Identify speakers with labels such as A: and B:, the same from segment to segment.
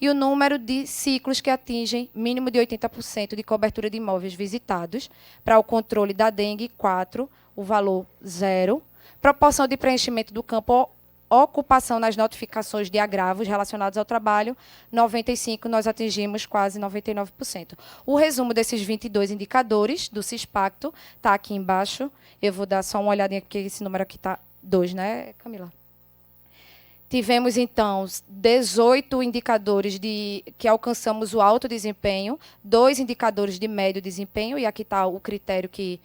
A: e o número de ciclos que atingem mínimo de 80% de cobertura de imóveis visitados. Para o controle da dengue, 4, o valor 0. Proporção de preenchimento do campo ocupação nas notificações de agravos relacionados ao trabalho, 95, nós atingimos quase 99%. O resumo desses 22 indicadores do CISPACTO está aqui embaixo. Eu vou dar só uma olhadinha, porque esse número aqui está 2, né, Camila? Tivemos, então, 18 indicadores que alcançamos o alto desempenho, 2 indicadores de médio desempenho, e aqui está o critério que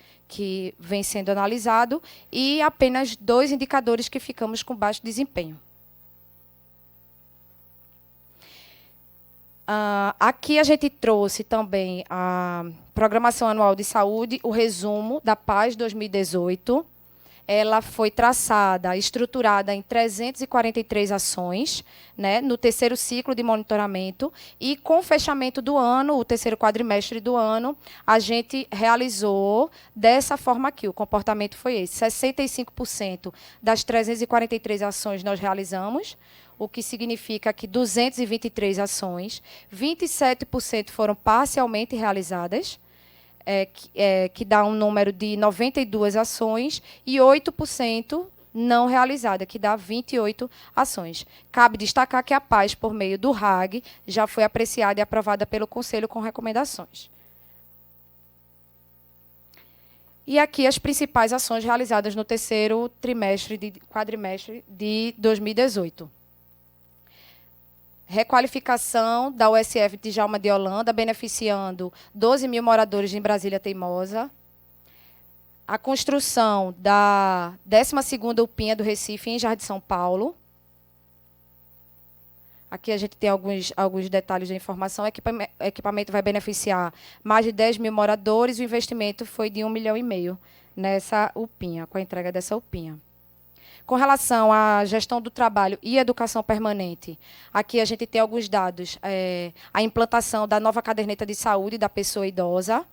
A: vem sendo analisado, e apenas 2 indicadores que ficamos com baixo desempenho. Aqui a gente trouxe também a Programação Anual de Saúde, o resumo da PAS 2018. Ela foi traçada, estruturada em 343 ações, né, no terceiro ciclo de monitoramento, e com o fechamento do ano, o terceiro quadrimestre do ano, a gente realizou dessa forma aqui. O comportamento foi esse: 65% das 343 ações nós realizamos, o que significa que 223 ações, 27% foram parcialmente realizadas, que dá um número de 92 ações, e 8% não realizada, que dá 28 ações. Cabe destacar que a PAS, por meio do RAG, já foi apreciada e aprovada pelo Conselho com recomendações. E aqui as principais ações realizadas no terceiro quadrimestre de 2018. Requalificação da USF de Djalma de Holanda, beneficiando 12 mil moradores em Brasília Teimosa. A construção da 12ª UPinha do Recife, em Jardim São Paulo. Aqui a gente tem alguns detalhes de informação. O equipamento vai beneficiar mais de 10 mil moradores. O investimento foi de 1,5 milhão nessa UPinha, com a entrega dessa UPinha. Com relação à gestão do trabalho e educação permanente, aqui a gente tem alguns dados. A implantação da nova caderneta de saúde da pessoa idosa,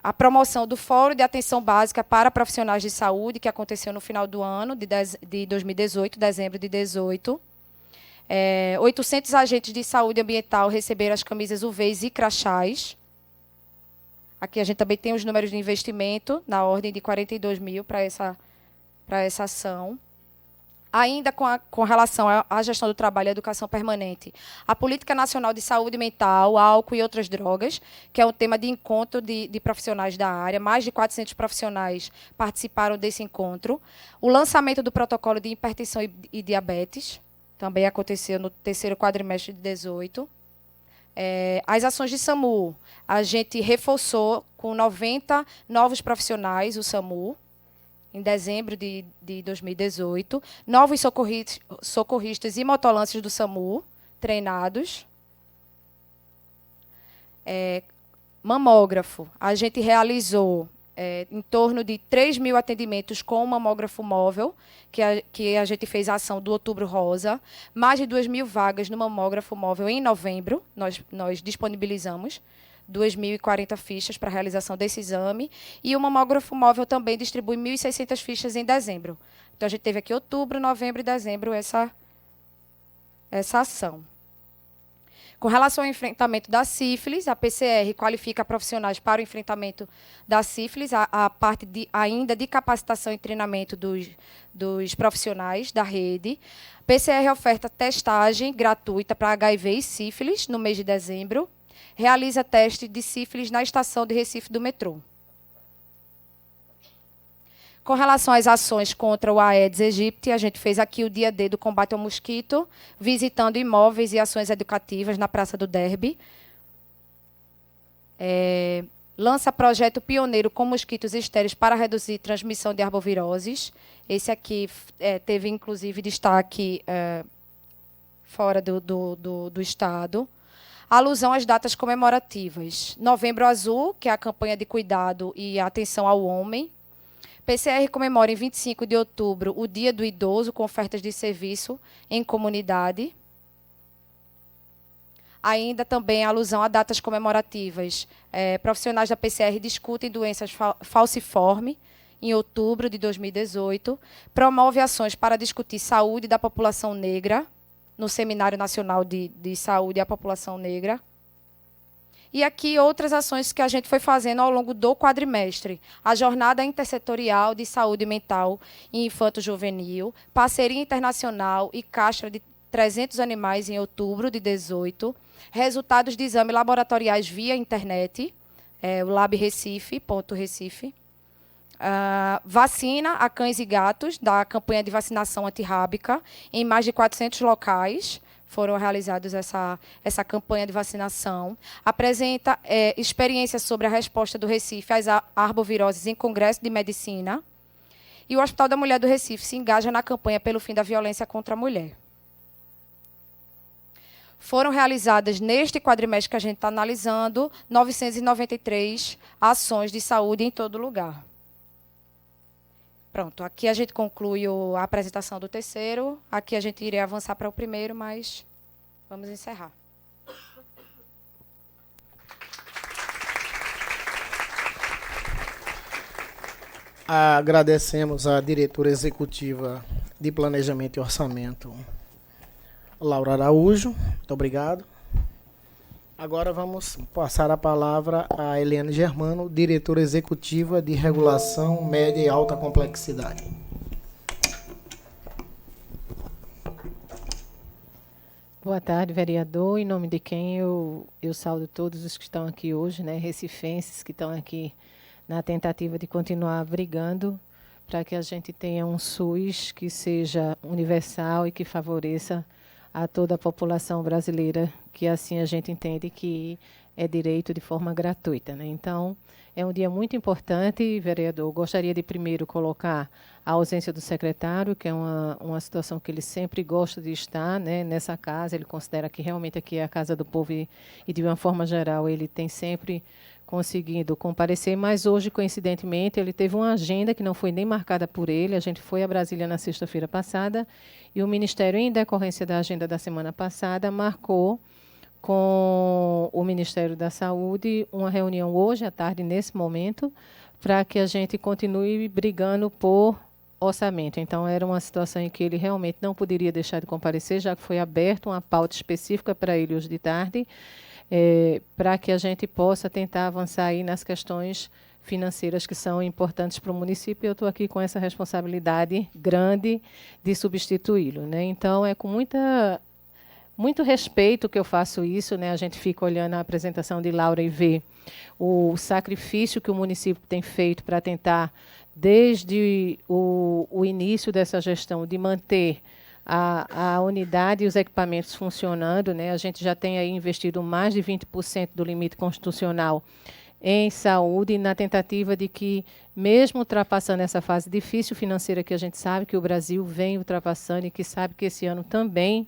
A: a promoção do Fórum de Atenção Básica para Profissionais de Saúde, que aconteceu no final do ano de 2018, dezembro de 2018. 800 agentes de saúde ambiental receberam as camisas UVs e crachás. Aqui a gente também tem os números de investimento, na ordem de 42 mil para essa ação. Ainda com relação à gestão do trabalho e à educação permanente, a Política Nacional de Saúde Mental, Álcool e Outras Drogas, que é um tema de encontro de profissionais da área. Mais de 400 profissionais participaram desse encontro. O lançamento do protocolo de hipertensão e diabetes, também aconteceu no terceiro quadrimestre de 2018. As ações de SAMU, a gente reforçou com 90 novos profissionais, o SAMU, em dezembro de 2018, novos socorristas e motolances do SAMU, treinados. Mamógrafo, a gente realizou em torno de 3 mil atendimentos com o mamógrafo móvel, que a gente fez a ação do Outubro Rosa, mais de 2 mil vagas no mamógrafo móvel em novembro, nós disponibilizamos 2.040 fichas para a realização desse exame, e o mamógrafo móvel também distribui 1.600 fichas em dezembro. Então, a gente teve aqui outubro, novembro e dezembro essa ação. Com relação ao enfrentamento da sífilis, a PCR qualifica profissionais para o enfrentamento da sífilis, a parte ainda de capacitação e treinamento dos profissionais da rede. PCR oferta testagem gratuita para HIV e sífilis no mês de dezembro. Realiza teste de sífilis na estação de Recife do metrô. Com relação às ações contra o Aedes aegypti, a gente fez aqui o dia D do combate ao mosquito, visitando imóveis e ações educativas na Praça do Derby. Lança projeto pioneiro com mosquitos estéreis para reduzir transmissão de arboviroses. Esse aqui teve, inclusive, destaque fora do Estado. Alusão às datas comemorativas. Novembro Azul, que é a campanha de cuidado e atenção ao homem. PCR comemora em 25 de outubro o Dia do Idoso, com ofertas de serviço em comunidade. Ainda também alusão a datas comemorativas. Profissionais da PCR discutem doenças falciforme, em outubro de 2018. Promove ações para discutir saúde da população negra. no Seminário Nacional de Saúde à População Negra. E aqui outras ações que a gente foi fazendo ao longo do quadrimestre. A Jornada Intersetorial de Saúde Mental e Infanto-Juvenil, parceria internacional e castra de 300 animais em outubro de 18, resultados de exame laboratoriais via internet, o Lab Recife, ponto Recife. Vacina a cães e gatos, da campanha de vacinação antirrábica, em mais de 400 locais. Foram realizados essa campanha de vacinação. Apresenta experiências sobre a resposta do Recife às arboviroses em congresso de medicina. E o Hospital da Mulher do Recife se engaja na campanha pelo fim da violência contra a mulher. Foram realizadas, neste quadrimestre que a gente está analisando, 993 ações de saúde em todo lugar. Pronto, aqui a gente conclui a apresentação do terceiro. Aqui a gente iria avançar para o primeiro, mas vamos encerrar.
B: Agradecemos à diretora executiva de Planejamento e Orçamento, Laura Araújo. Muito obrigado. Agora vamos passar a palavra a Eliane Germano, diretora executiva de Regulação Média e Alta Complexidade.
C: Boa tarde, vereador. Em nome de quem eu saúdo todos os que estão aqui hoje, né, recifenses que estão aqui na tentativa de continuar brigando para que a gente tenha um SUS que seja universal e que favoreça a toda a população brasileira, que assim a gente entende que é direito de forma gratuita, né? Então, é um dia muito importante, vereador. Gostaria de primeiro colocar a ausência do secretário, que é uma situação que ele sempre gosta de estar, né, nessa casa. Ele considera que realmente aqui é a casa do povo e de uma forma geral, ele tem sempre conseguido comparecer, mas hoje, coincidentemente, ele teve uma agenda que não foi nem marcada por ele. A gente foi a Brasília na sexta-feira passada e o Ministério, em decorrência da agenda da semana passada, marcou com o Ministério da Saúde uma reunião hoje à tarde, nesse momento, para que a gente continue brigando por orçamento. Então, era uma situação em que ele realmente não poderia deixar de comparecer, já que foi aberta uma pauta específica para ele hoje de tarde, para que a gente possa tentar avançar aí nas questões financeiras que são importantes para o município. Eu estou aqui com essa responsabilidade grande de substituí-lo, né? Então, é com muito respeito que eu faço isso, né? A gente fica olhando a apresentação de Laura e vê o sacrifício que o município tem feito para tentar, desde o início dessa gestão, de manter a unidade e os equipamentos funcionando, né? A gente já tem aí investido mais de 20% do limite constitucional em saúde, na tentativa de que, mesmo ultrapassando essa fase difícil financeira que a gente sabe que o Brasil vem ultrapassando e que sabe que esse ano também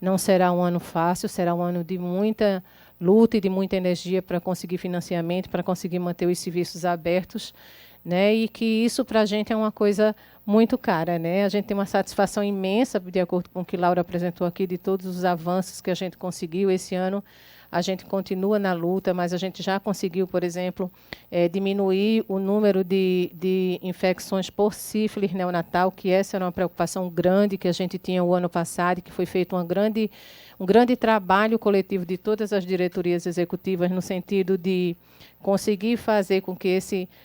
C: não será um ano fácil, será um ano de muita luta e de muita energia para conseguir financiamento, para conseguir manter os serviços abertos, né? E que isso para a gente é uma coisa muito cara, né? A gente tem uma satisfação imensa, de acordo com o que Laura apresentou aqui, de todos os avanços que a gente conseguiu esse ano. A gente continua na luta, mas a gente já conseguiu, por exemplo, diminuir o número de infecções por sífilis neonatal, que essa era uma preocupação grande que a gente tinha o ano passado, e que foi feito um grande trabalho coletivo de todas as diretorias executivas no sentido de conseguir fazer com que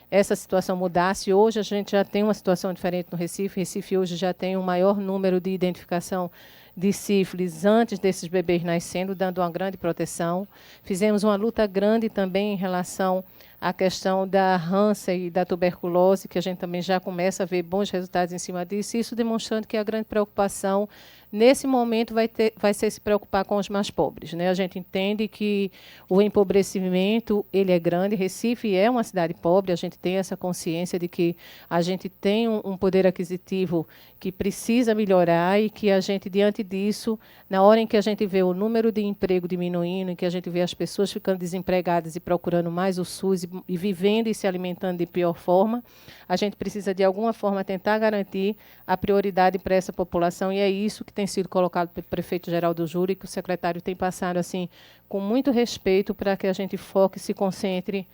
C: essa situação mudasse. Hoje a gente já tem uma situação diferente no Recife. Recife hoje já tem um maior número de identificação de sífilis antes desses bebês nascendo, dando uma grande proteção. Fizemos uma luta grande também em relação à questão da Hansen e da tuberculose, que a gente também já começa a ver bons resultados em cima disso, isso demonstrando que a grande preocupação nesse momento vai ser se preocupar com os mais pobres, né? A gente entende que o empobrecimento ele é grande. Recife é uma cidade pobre, a gente tem essa consciência de que a gente tem um poder aquisitivo que precisa melhorar e que a gente, diante disso, na hora em que a gente vê o número de emprego diminuindo, em que a gente vê as pessoas ficando desempregadas e procurando mais o SUS e vivendo e se alimentando de pior forma, a gente precisa, de alguma forma, tentar garantir a prioridade para essa população, e é isso que tem sido colocado pelo prefeito Geraldo Júri, que o secretário tem passado assim com muito respeito para que a gente foque e se concentre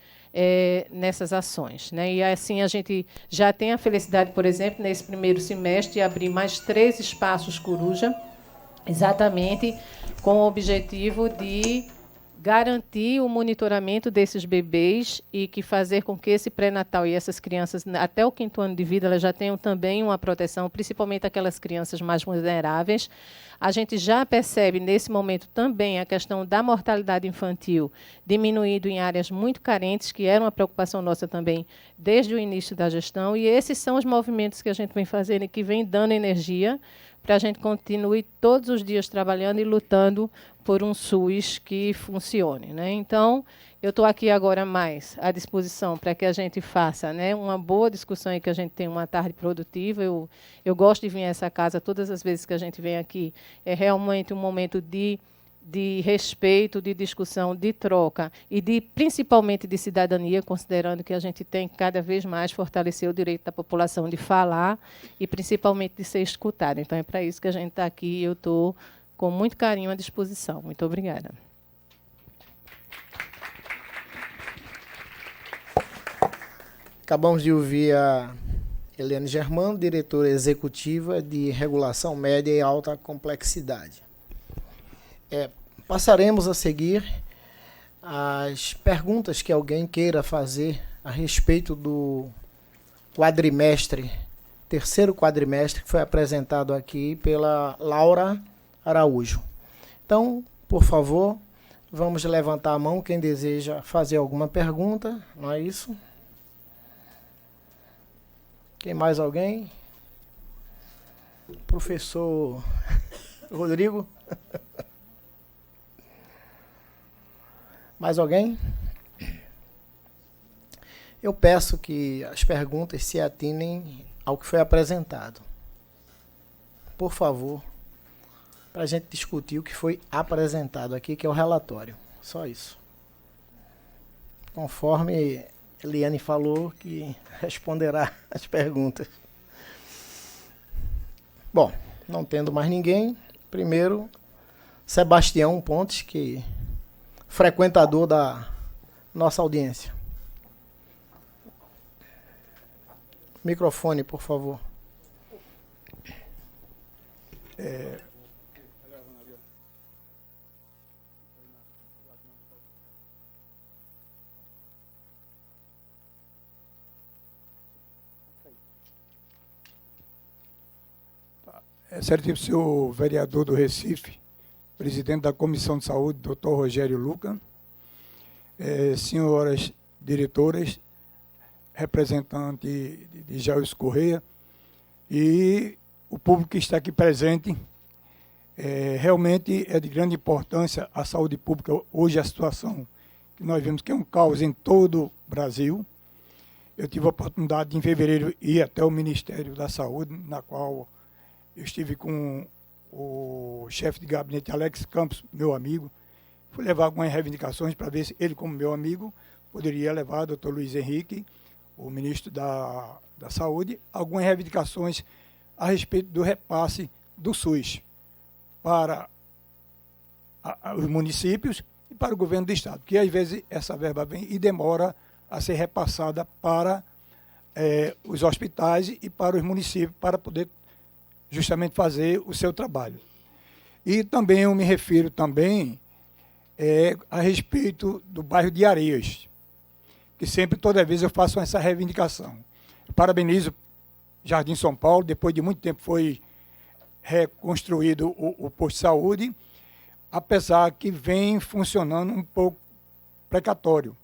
C: nessas ações, né? E assim a gente já tem a felicidade, por exemplo, nesse primeiro semestre, de abrir mais 3 espaços coruja exatamente com o objetivo de garantir o monitoramento desses bebês e que fazer com que esse pré-natal e essas crianças, até o 5º ano de vida, elas já tenham também uma proteção, principalmente aquelas crianças mais vulneráveis. A gente já percebe, nesse momento, também a questão da mortalidade infantil diminuindo em áreas muito carentes, que era uma preocupação nossa também desde o início da gestão. E esses são os movimentos que a gente vem fazendo e que vem dando energia para a gente continue todos os dias trabalhando e lutando por um SUS que funcione, né? Então, eu estou aqui agora mais à disposição para que a gente faça, né, uma boa discussão e que a gente tenha uma tarde produtiva. Eu gosto de vir a essa casa todas as vezes que a gente vem aqui. É realmente um momento de respeito, de discussão, de troca e principalmente de cidadania, considerando que a gente tem que cada vez mais fortalecer o direito da população de falar e principalmente de ser escutada. Então, é para isso que a gente está aqui e eu estou com muito carinho à disposição. Muito obrigada.
B: Acabamos de ouvir a Eliane Germano, diretora executiva de Regulação Média e Alta Complexidade. Passaremos a seguir as perguntas que alguém queira fazer a respeito do quadrimestre, terceiro quadrimestre, que foi apresentado aqui pela Laura Araújo. Então, por favor, vamos levantar a mão quem deseja fazer alguma pergunta, não é isso? Tem mais alguém? Professor Rodrigo? Mais alguém? Eu peço que as perguntas se atinem ao que foi apresentado. Por favor, para a gente discutir o que foi apresentado aqui, que é o relatório. Só isso. Conforme Eliane falou, que responderá as perguntas. Bom, não tendo mais ninguém, primeiro, Sebastião Pontes, que frequentador da nossa audiência. Microfone, por favor.
D: Excelentíssimo senhor vereador do Recife, presidente da Comissão de Saúde, doutor Rogério Luca, senhoras diretoras, representante de Jair Correia e o público que está aqui presente. Realmente é de grande importância a saúde pública. Hoje a situação que nós vemos que é um caos em todo o Brasil. Eu tive a oportunidade de, em fevereiro, ir até o Ministério da Saúde, na qual eu estive com o chefe de gabinete, Alex Campos, meu amigo. Fui levar algumas reivindicações para ver se ele, como meu amigo, poderia levar, doutor Luiz Henrique, o ministro da Saúde, algumas reivindicações a respeito do repasse do SUS para os municípios e para o governo do Estado, que às vezes essa verba vem e demora a ser repassada para os hospitais e para os municípios, para poder justamente fazer o seu trabalho. E também eu me refiro também a respeito do bairro de Areias, que sempre, toda vez, eu faço essa reivindicação. Eu parabenizo Jardim São Paulo, depois de muito tempo foi reconstruído o posto de saúde, apesar que vem funcionando um pouco precatório,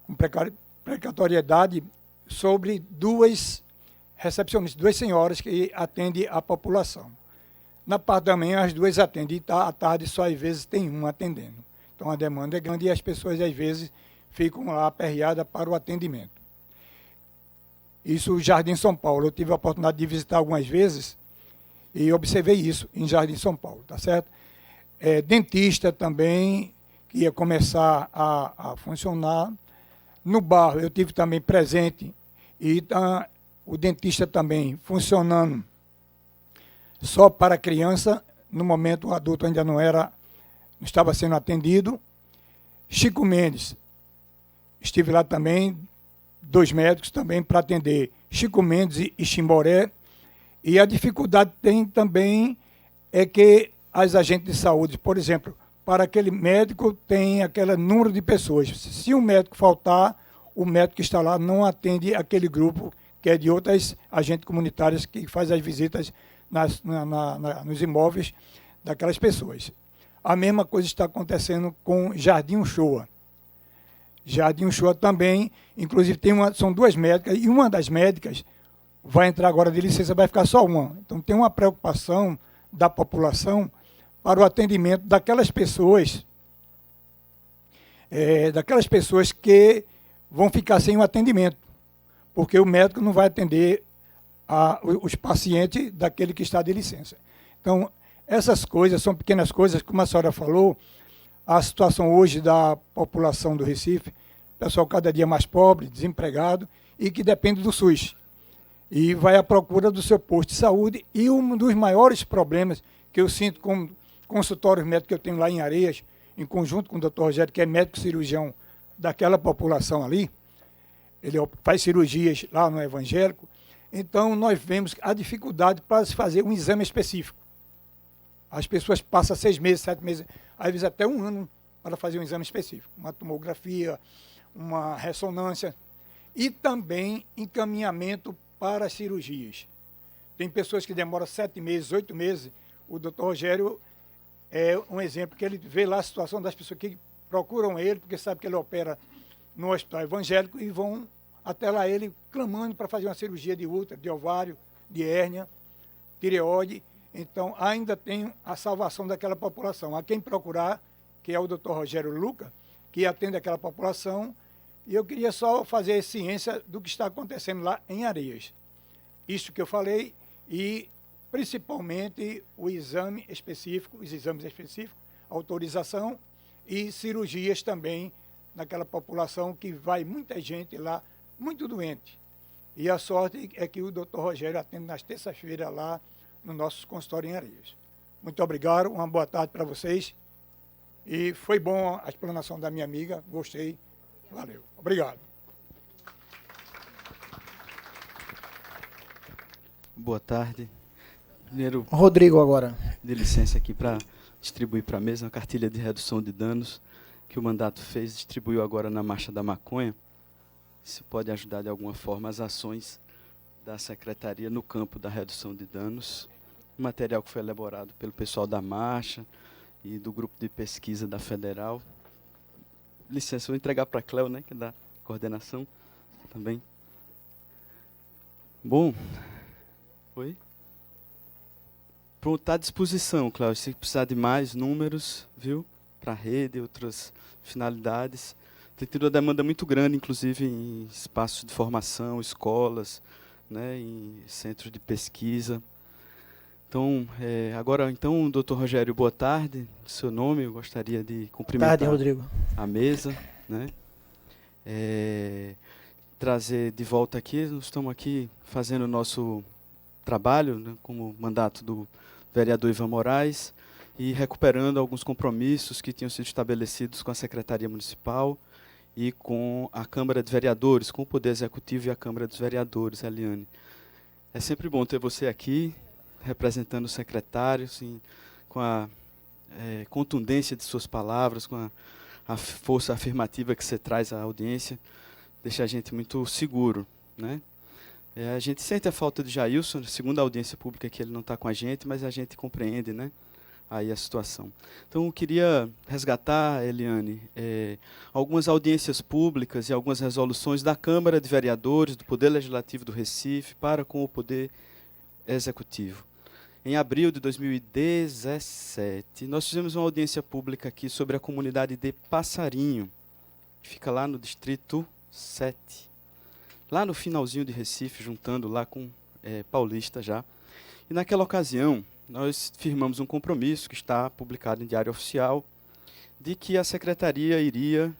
D: com precatoriedade sobre duas recepcionistas, duas senhoras que atendem a população. Na parte da manhã, as duas atendem, e à tarde só às vezes tem uma atendendo. Então a demanda é grande e as pessoas às vezes ficam lá aperreadas para o atendimento. Isso, Jardim São Paulo, eu tive a oportunidade de visitar algumas vezes e observei isso em Jardim São Paulo, tá certo? Dentista também, que ia começar a funcionar. No bairro, eu tive também presente e o dentista também funcionando só para criança. No momento, o adulto ainda não estava sendo atendido. Chico Mendes, estive lá também, 2 médicos também para atender Chico Mendes e Chimboré. E a dificuldade tem também é que as agentes de saúde, por exemplo, para aquele médico tem aquele número de pessoas. Se um médico faltar, o médico que está lá não atende aquele grupo que é de outras agentes comunitárias que faz as visitas nos imóveis daquelas pessoas. A mesma coisa está acontecendo com Jardim Uchoa. Jardim Uchoa também, inclusive são 2 médicas, e uma das médicas vai entrar agora de licença, vai ficar só uma. Então tem uma preocupação da população para o atendimento daquelas pessoas que vão ficar sem o atendimento, porque o médico não vai atender os pacientes daquele que está de licença. Então, essas coisas são pequenas coisas, como a senhora falou, a situação hoje da população do Recife, pessoal cada dia mais pobre, desempregado, e que depende do SUS. E vai à procura do seu posto de saúde, e um dos maiores problemas que eu sinto com consultórios médicos que eu tenho lá em Areias, em conjunto com o Dr. Rogério, que é médico cirurgião daquela população ali, ele faz cirurgias lá no evangélico, então nós vemos a dificuldade para se fazer um exame específico. As pessoas passam 6 meses, 7 meses, às vezes até 1 ano para fazer um exame específico, uma tomografia, uma ressonância, e também encaminhamento para as cirurgias. Tem pessoas que demoram 7 meses, 8 meses, o doutor Rogério é um exemplo, que ele vê lá a situação das pessoas que procuram ele, porque sabe que ele opera no hospital evangélico e vão até lá ele clamando para fazer uma cirurgia de útero, de ovário, de hérnia, tireoide. Então, ainda tem a salvação daquela população. A quem procurar, que é o Dr. Rogério Luca, que atende aquela população, e eu queria só fazer ciência do que está acontecendo lá em Areias. Isso que eu falei, e principalmente o exame específico, os exames específicos, autorização e cirurgias também naquela população que vai muita gente lá, muito doente. E a sorte é que o Dr. Rogério atende nas terças-feiras lá no nosso consultório em Areias. Muito obrigado, uma boa tarde para vocês. E foi bom a explanação da minha amiga, gostei, valeu. Obrigado.
E: Boa tarde. Primeiro,
B: Rodrigo agora.
E: de licença aqui para distribuir para a mesa uma cartilha de redução de danos que o mandato fez, distribuiu agora na Marcha da Maconha. Se pode ajudar de alguma forma as ações da Secretaria no campo da redução de danos. Um material que foi elaborado pelo pessoal da Marcha e do grupo de pesquisa da Federal. Licença, vou entregar para a Cléo, né, que é da coordenação também. Bom, oi? Pronto, está à disposição, Cléo. Se precisar de mais números, viu? Para a rede e outras finalidades. Tem tido uma demanda muito grande, inclusive em espaços de formação, escolas, né, em centros de pesquisa. Então, agora, então, doutor Rogério, boa tarde. Seu nome, eu gostaria de cumprimentar
B: Rodrigo.
E: a mesa, né? Trazer de volta aqui, nós estamos aqui fazendo o nosso trabalho, né, como mandato do vereador Ivan Moraes, e recuperando alguns compromissos que tinham sido estabelecidos com a Secretaria Municipal e com a Câmara de Vereadores, com o Poder Executivo e a Câmara dos Vereadores, Eliane. É sempre bom ter você aqui, representando o secretário, assim, com a contundência de suas palavras, com a força afirmativa que você traz à audiência, deixa a gente muito seguro, né? A gente sente a falta de Jailson, segundo a audiência pública, que ele não está com a gente, mas a gente compreende, né, aí a situação. Então, eu queria resgatar, Eliane, algumas audiências públicas e algumas resoluções da Câmara de Vereadores, do Poder Legislativo do Recife, para com o Poder Executivo. Em abril de 2017, nós fizemos uma audiência pública aqui sobre a comunidade de Passarinho, que fica lá no Distrito 7. Lá no finalzinho de Recife, juntando lá com Paulista já. E naquela ocasião, nós firmamos um compromisso, que está publicado em Diário Oficial, de que a Secretaria iria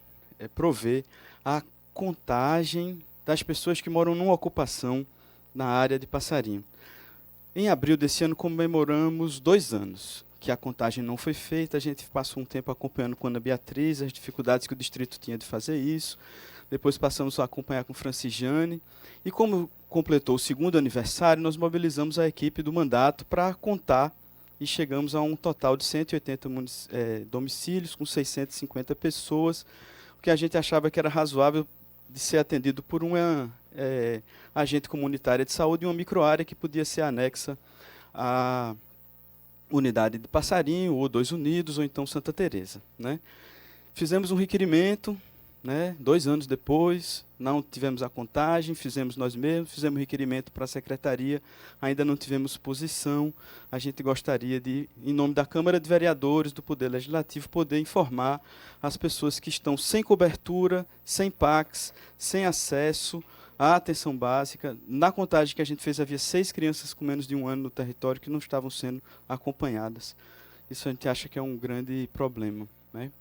E: prover a contagem das pessoas que moram numa ocupação na área de Passarinho. Em abril desse ano, comemoramos 2 anos que a contagem não foi feita. A gente passou um tempo acompanhando com a Ana Beatriz, as dificuldades que o distrito tinha de fazer isso. Depois passamos a acompanhar com Francis Jane. E como completou o 2º aniversário, nós mobilizamos a equipe do mandato para contar e chegamos a um total de 180 domicílios com 650 pessoas, o que a gente achava que era razoável de ser atendido por uma agente comunitária de saúde em uma microárea que podia ser anexa à unidade de Passarinho, ou 2 Unidos, ou então Santa Teresa, né? Fizemos um requerimento, né, 2 anos depois, não tivemos a contagem, fizemos nós mesmos, fizemos requerimento para a secretaria, ainda não tivemos posição. A gente gostaria de, em nome da Câmara de Vereadores, do Poder Legislativo, poder informar as pessoas que estão sem cobertura, sem PACs, sem acesso à atenção básica. Na contagem que a gente fez, havia 6 crianças com menos de 1 ano no território que não estavam sendo acompanhadas. Isso a gente acha que é um grande problema, né?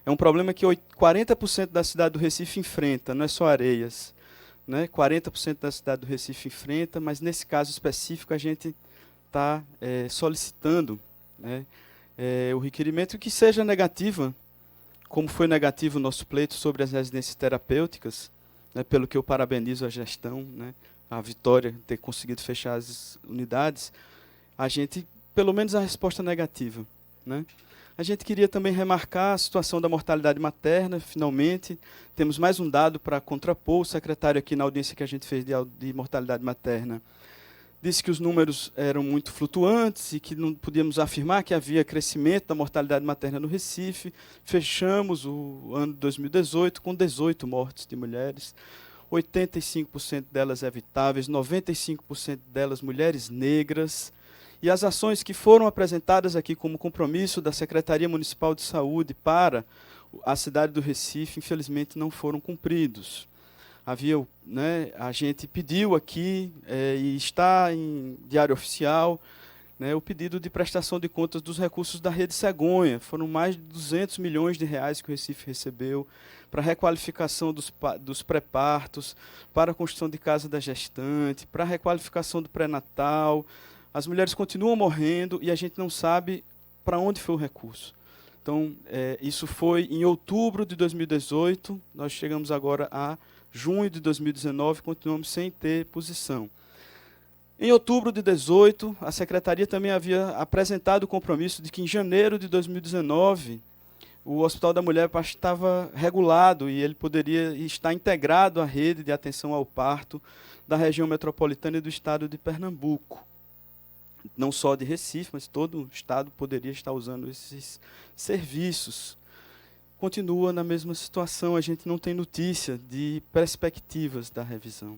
E: É um problema que 40% da cidade do Recife enfrenta, não é só Areias, né? 40% da cidade do Recife enfrenta, mas nesse caso específico a gente está solicitando, né, o requerimento que seja negativa, como foi negativo o nosso pleito sobre as residências terapêuticas, né, pelo que eu parabenizo a gestão, né, a Vitória ter conseguido fechar as unidades, a gente, pelo menos a resposta negativa, né? A gente queria também remarcar a situação da mortalidade materna, finalmente. Temos mais um dado para contrapor. O secretário aqui na audiência que a gente fez de mortalidade materna disse que os números eram muito flutuantes e que não podíamos afirmar que havia crescimento da mortalidade materna no Recife. Fechamos o ano de 2018 com 18 mortes de mulheres, 85% delas evitáveis, 95% delas mulheres negras. E as ações que foram apresentadas aqui como compromisso da Secretaria Municipal de Saúde para a cidade do Recife, infelizmente, não foram cumpridos. Havia, né, a gente pediu aqui, e está em diário oficial, né, o pedido de prestação de contas dos recursos da Rede Cegonha. Foram mais de 200 milhões de reais que o Recife recebeu para a requalificação dos pré-partos, para a construção de casa da gestante, para a requalificação do pré-natal. As mulheres continuam morrendo e a gente não sabe para onde foi o recurso. Então, isso foi em outubro de 2018, nós chegamos agora a junho de 2019, continuamos sem ter posição. Em outubro de 2018, a Secretaria também havia apresentado o compromisso de que em janeiro de 2019, o Hospital da Mulher estava regulado e ele poderia estar integrado à rede de atenção ao parto da região metropolitana e do estado de Pernambuco. Não só de Recife, mas todo o estado poderia estar usando esses serviços. Continua na mesma situação, a gente não tem notícia de perspectivas da revisão.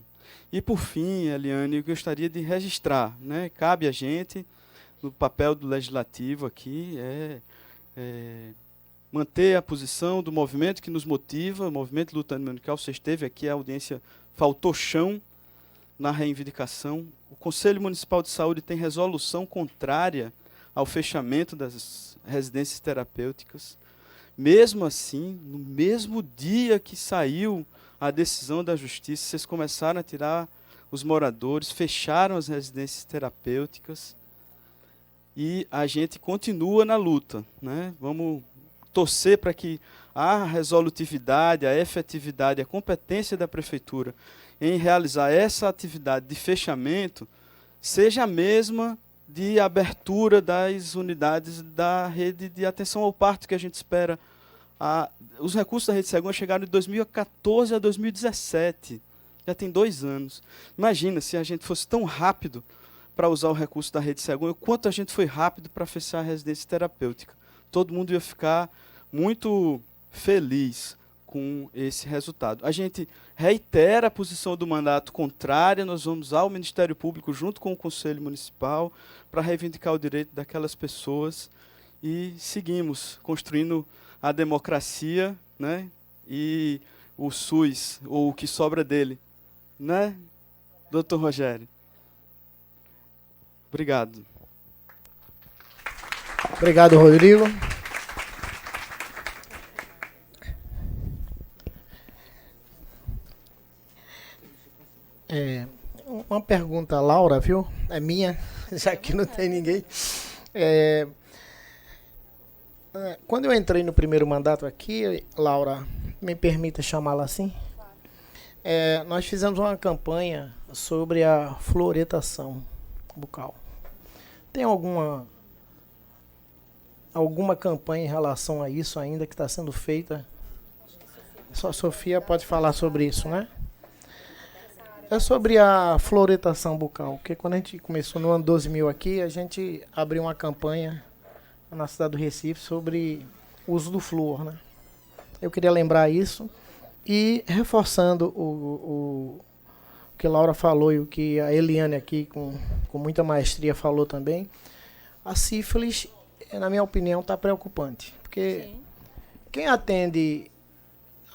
E: E, por fim, Eliane, eu gostaria de registrar, né, cabe a gente, no papel do Legislativo aqui, manter a posição do movimento que nos motiva, o Movimento Lutando Manical. Você esteve aqui, a audiência faltou chão na reivindicação. O Conselho Municipal de Saúde tem resolução contrária ao fechamento das residências terapêuticas. Mesmo assim, no mesmo dia que saiu a decisão da Justiça, vocês começaram a tirar os moradores, fecharam as residências terapêuticas e a gente continua na luta, né? Vamos torcer para que a resolutividade, a efetividade, a competência da Prefeitura em realizar essa atividade de fechamento seja a mesma de abertura das unidades da rede de atenção ao parto que a gente espera. Os recursos da Rede Cegonha chegaram de 2014 a 2017. Já tem 2 anos. Imagina se a gente fosse tão rápido para usar o recurso da Rede Cegonha, o quanto a gente foi rápido para fechar a residência terapêutica. Todo mundo ia ficar muito feliz com esse resultado. A gente reitera a posição do mandato contrária, nós vamos ao Ministério Público junto com o Conselho Municipal para reivindicar o direito daquelas pessoas e seguimos construindo a democracia, né, e o SUS, ou o que sobra dele. Né, doutor Rogério? Obrigado.
B: Obrigado, Rodrigo. Uma pergunta, Laura, viu? É minha, já que não tem ninguém. Quando eu entrei no primeiro mandato aqui, Laura, me permita chamá-la assim? Nós fizemos uma campanha sobre a fluoretação bucal. Tem alguma alguma campanha em relação a isso ainda que está sendo feita? Só a Sofia pode falar sobre isso, né? É sobre a fluoretação bucal, porque quando a gente começou no ano 2000 aqui, a gente abriu uma campanha na cidade do Recife sobre o uso do flúor, né? Eu queria lembrar isso e reforçando o que a Laura falou e o que a Eliane aqui com muita maestria falou também, a sífilis, na minha opinião, está preocupante, porque sim, quem atende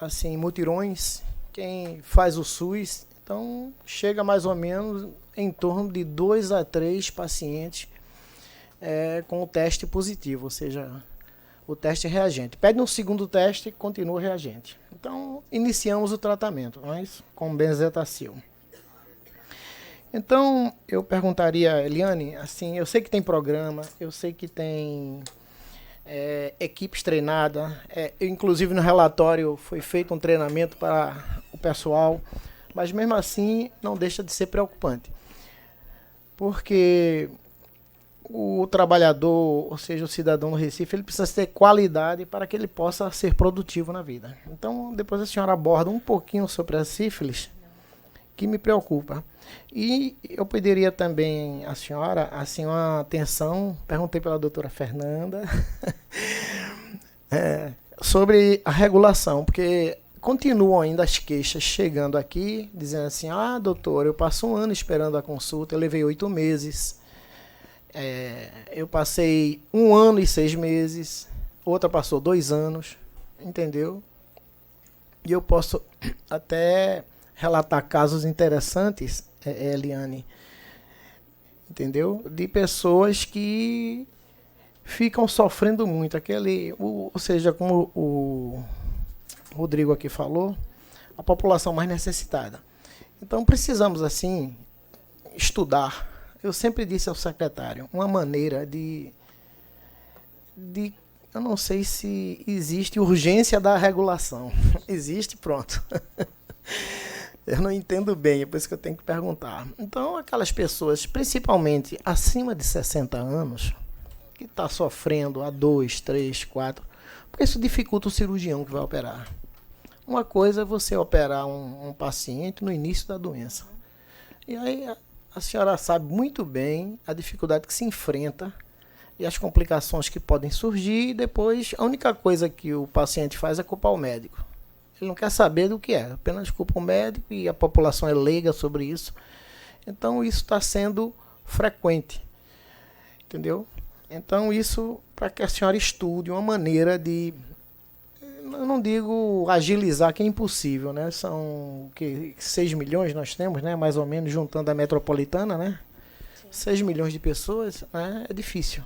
B: assim mutirões, quem faz o SUS, então chega mais ou menos em torno de 2 a 3 pacientes com o teste positivo, ou seja, o teste reagente. Pede um segundo teste e continua reagente. Então, iniciamos o tratamento, mas com benzetacil. Então, eu perguntaria, Eliane, assim, eu sei que tem programa, eu sei que tem equipes treinadas, inclusive no relatório foi feito um treinamento para o pessoal, mas mesmo assim não deixa de ser preocupante, porque o trabalhador, ou seja, o cidadão do Recife, ele precisa ter qualidade para que ele possa ser produtivo na vida. Então, depois a senhora aborda um pouquinho sobre a sífilis, que me preocupa. E eu pediria também à senhora, assim, uma atenção, perguntei pela doutora Fernanda, sobre a regulação, porque continuam ainda as queixas chegando aqui, dizendo assim, doutor, eu passo um ano esperando a consulta, eu levei 8 meses, eu passei 1 ano e 6 meses, outra passou 2 anos, entendeu? E eu posso até relatar casos interessantes, Eliane, entendeu? De pessoas que ficam sofrendo muito, ou seja, como o Rodrigo aqui falou, a população mais necessitada. Então precisamos, assim, estudar. Eu sempre disse ao secretário, uma maneira de eu não sei se existe urgência da regulação. Existe, pronto. Eu não entendo bem, é por isso que eu tenho que perguntar. Então, aquelas pessoas, principalmente acima de 60 anos, que está sofrendo há 2, 3, 4, porque isso dificulta o cirurgião que vai operar. Uma coisa é você operar um paciente no início da doença. E aí a senhora sabe muito bem a dificuldade que se enfrenta e as complicações que podem surgir, e depois a única coisa que o paciente faz é culpar o médico. Ele não quer saber do que é, apenas culpa o médico e a população é leiga sobre isso. Então isso está sendo frequente, entendeu? Então isso, para que a senhora estude uma maneira de, eu não digo agilizar, que é impossível, né? São 6 milhões nós temos, né? Mais ou menos, juntando a metropolitana, né? 6 milhões de pessoas, né? É difícil.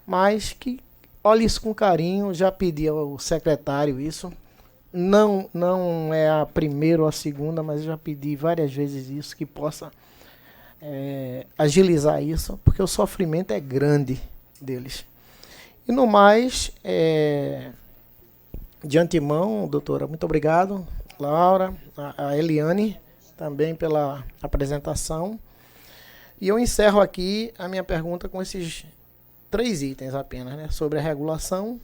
B: Mas que olhe isso com carinho, já pedi ao secretário isso. Não é a primeira ou a segunda, mas já pedi várias vezes isso, que possa agilizar isso, porque o sofrimento é grande deles. E no mais, de antemão, doutora, muito obrigado. Laura, a Eliane, também pela apresentação. E eu encerro aqui a minha pergunta com esses 3 itens apenas, né? Sobre a regulação,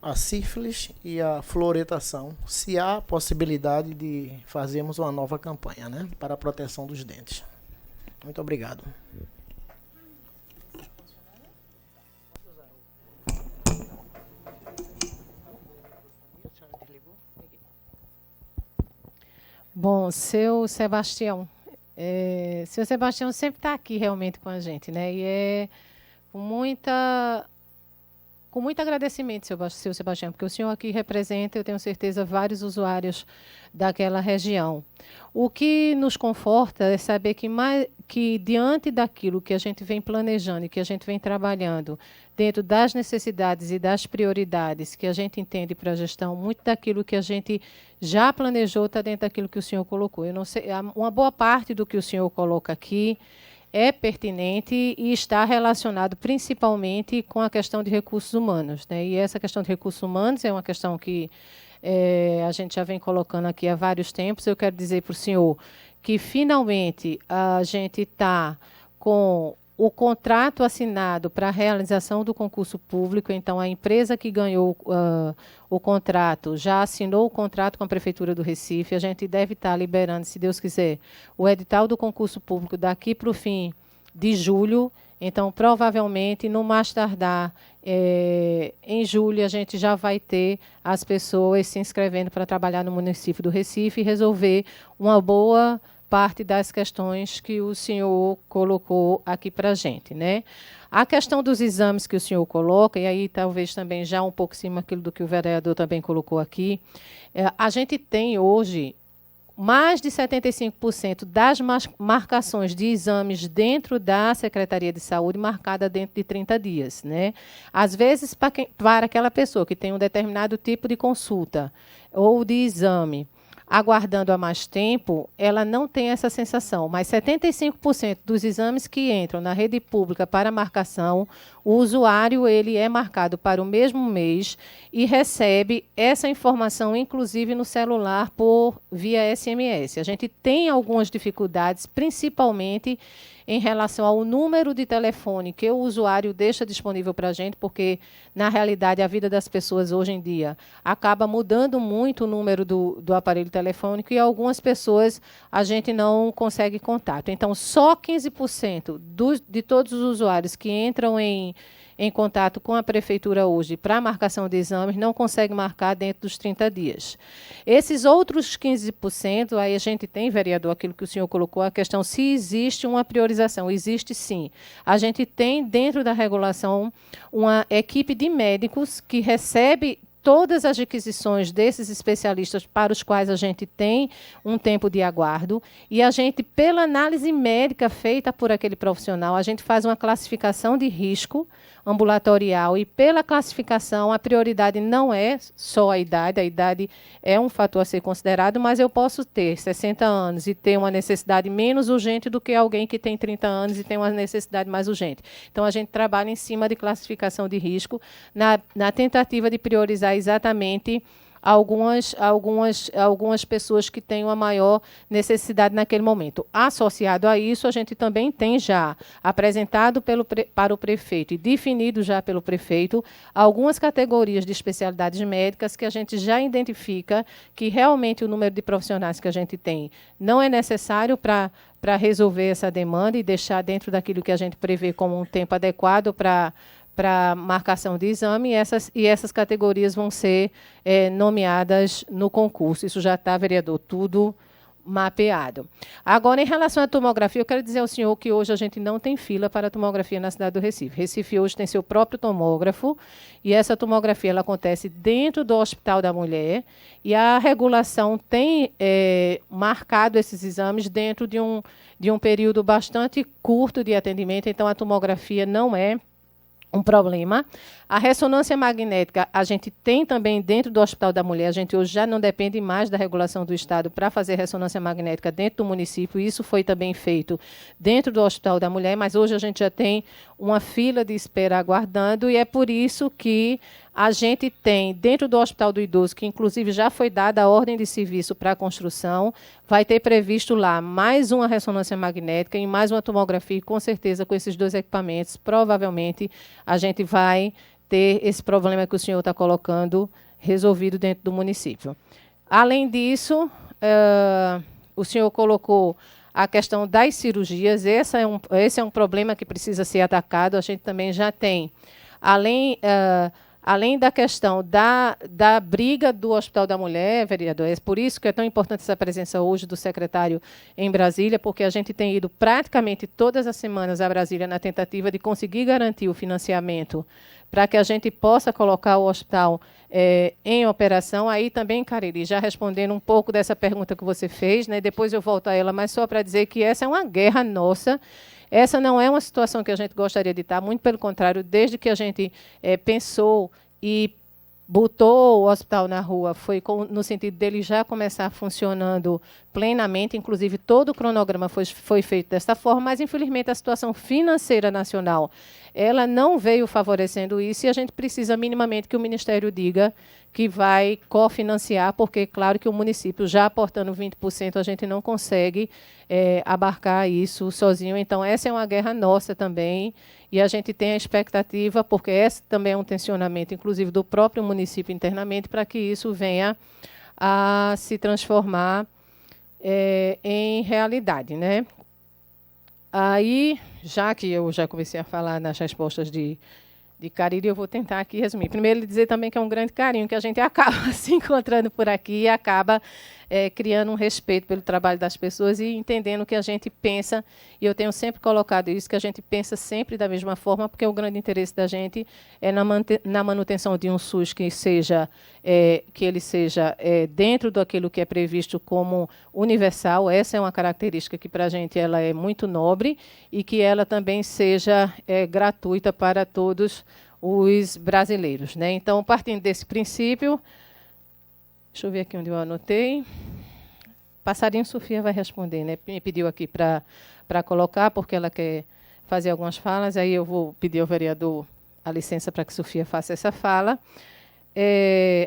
B: a sífilis e a fluoretação, se há possibilidade de fazermos uma nova campanha, né, para a proteção dos dentes. Muito obrigado.
C: Bom, seu Sebastião sempre está aqui realmente com a gente, né? E é com muito agradecimento, seu Sebastião, porque o senhor aqui representa, eu tenho certeza, vários usuários daquela região. O que nos conforta é saber que diante daquilo que a gente vem planejando e que a gente vem trabalhando, dentro das necessidades e das prioridades que a gente entende para a gestão, muito daquilo que a gente já planejou está dentro daquilo que o senhor colocou. Eu não sei, uma boa parte do que o senhor coloca aqui é pertinente e está relacionado principalmente com a questão de recursos humanos, né? E essa questão de recursos humanos é uma questão que a gente já vem colocando aqui há vários tempos. Eu quero dizer para o senhor que, finalmente, a gente está com o contrato assinado para a realização do concurso público, então a empresa que ganhou o contrato já assinou o contrato com a Prefeitura do Recife, a gente deve estar liberando, se Deus quiser, o edital do concurso público daqui para o fim de julho. Então, provavelmente, no mais tardar, em julho, a gente já vai ter as pessoas se inscrevendo para trabalhar no município do Recife e resolver uma boa parte das questões que o senhor colocou aqui para a gente, né? A questão dos exames que o senhor coloca, e aí talvez também já um pouco em cima daquilo do que o vereador também colocou aqui, a gente tem hoje mais de 75% das marcações de exames dentro da Secretaria de Saúde marcada dentro de 30 dias, né? Às vezes, para aquela pessoa que tem um determinado tipo de consulta ou de exame, aguardando há mais tempo, ela não tem essa sensação, mas 75% dos exames que entram na rede pública para marcação, o usuário ele é marcado para o mesmo mês e recebe essa informação, inclusive no celular, por via SMS. A gente tem algumas dificuldades, principalmente em relação ao número de telefone que o usuário deixa disponível para a gente, porque, na realidade, a vida das pessoas hoje em dia acaba mudando muito o número do aparelho telefônico e algumas pessoas a gente não consegue contato. Então, só 15% de todos os usuários que entram em contato com a Prefeitura hoje para a marcação de exames, não consegue marcar dentro dos 30 dias. Esses outros 15%, aí a gente tem, vereador, aquilo que o senhor colocou, a questão se existe uma priorização. Existe sim. A gente tem dentro da regulação uma equipe de médicos que recebe todas as requisições desses especialistas para os quais a gente tem um tempo de aguardo e a gente, pela análise médica feita por aquele profissional, a gente faz uma classificação de risco ambulatorial e pela classificação a prioridade não é só a idade é um fator a ser considerado, mas eu posso ter 60 anos e ter uma necessidade menos urgente do que alguém que tem 30 anos e tem uma necessidade mais urgente. Então, a gente trabalha em cima de classificação de risco na tentativa de priorizar exatamente algumas pessoas que têm uma maior necessidade naquele momento. Associado a isso, a gente também tem já apresentado para o prefeito e definido já pelo prefeito algumas categorias de especialidades médicas que a gente já identifica que realmente o número de profissionais que a gente tem não é necessário para resolver essa demanda e deixar dentro daquilo que a gente prevê como um tempo adequado para marcação de exame, e essas categorias vão ser nomeadas no concurso. Isso já está, vereador, tudo mapeado. Agora, em relação à tomografia, eu quero dizer ao senhor que hoje a gente não tem fila para tomografia na cidade do Recife. Recife hoje tem seu próprio tomógrafo, e essa tomografia ela acontece dentro do Hospital da Mulher, e a regulação tem marcado esses exames dentro de um período bastante curto de atendimento, então a tomografia não é um problema. A ressonância magnética, a gente tem também dentro do Hospital da Mulher, a gente hoje já não depende mais da regulação do Estado para fazer ressonância magnética dentro do município, isso foi também feito dentro do Hospital da Mulher, mas hoje a gente já tem uma fila de espera aguardando, e é por isso que a gente tem, dentro do Hospital do Idoso, que inclusive já foi dada a ordem de serviço para a construção, vai ter previsto lá mais uma ressonância magnética e mais uma tomografia, e com certeza com esses dois equipamentos, provavelmente a gente vai ter esse problema que o senhor está colocando resolvido dentro do município. Além disso, o senhor colocou a questão das cirurgias, esse é um problema que precisa ser atacado, a gente também já tem, além da questão da briga do Hospital da Mulher, vereador, é por isso que é tão importante essa presença hoje do secretário em Brasília, porque a gente tem ido praticamente todas as semanas a Brasília na tentativa de conseguir garantir o financiamento para que a gente possa colocar o hospital em operação. Aí também, Cariri, já respondendo um pouco dessa pergunta que você fez, né, depois eu volto a ela, mas só para dizer que essa é uma guerra nossa. Essa não é uma situação que a gente gostaria de estar, muito pelo contrário, desde que a gente pensou e botou o hospital na rua, foi no sentido dele já começar funcionando plenamente, inclusive todo o cronograma foi feito dessa forma, mas infelizmente a situação financeira nacional ela não veio favorecendo isso, e a gente precisa minimamente que o Ministério diga que vai cofinanciar, porque, claro, que o município, já aportando 20%, a gente não consegue abarcar isso sozinho. Então, essa é uma guerra nossa também, e a gente tem a expectativa, porque esse também é um tensionamento, inclusive, do próprio município internamente, para que isso venha a se transformar em realidade, né? Aí, já que eu já comecei a falar nas respostas de Cariri, eu vou tentar aqui resumir. Primeiro, dizer também que é um grande carinho que a gente acaba se encontrando por aqui e acaba criando um respeito pelo trabalho das pessoas e entendendo o que a gente pensa. E eu tenho sempre colocado isso, que a gente pensa sempre da mesma forma, porque o grande interesse da gente é na manutenção de um SUS que ele seja dentro daquilo que é previsto como universal. Essa é uma característica que, para a gente, ela é muito nobre e que ela também seja gratuita para todos os brasileiros, né? Então, partindo desse princípio, deixa eu ver aqui onde eu anotei. Passarinho Sofia vai responder, né? Me pediu aqui para colocar, porque ela quer fazer algumas falas, aí eu vou pedir ao vereador a licença para que Sofia faça essa fala.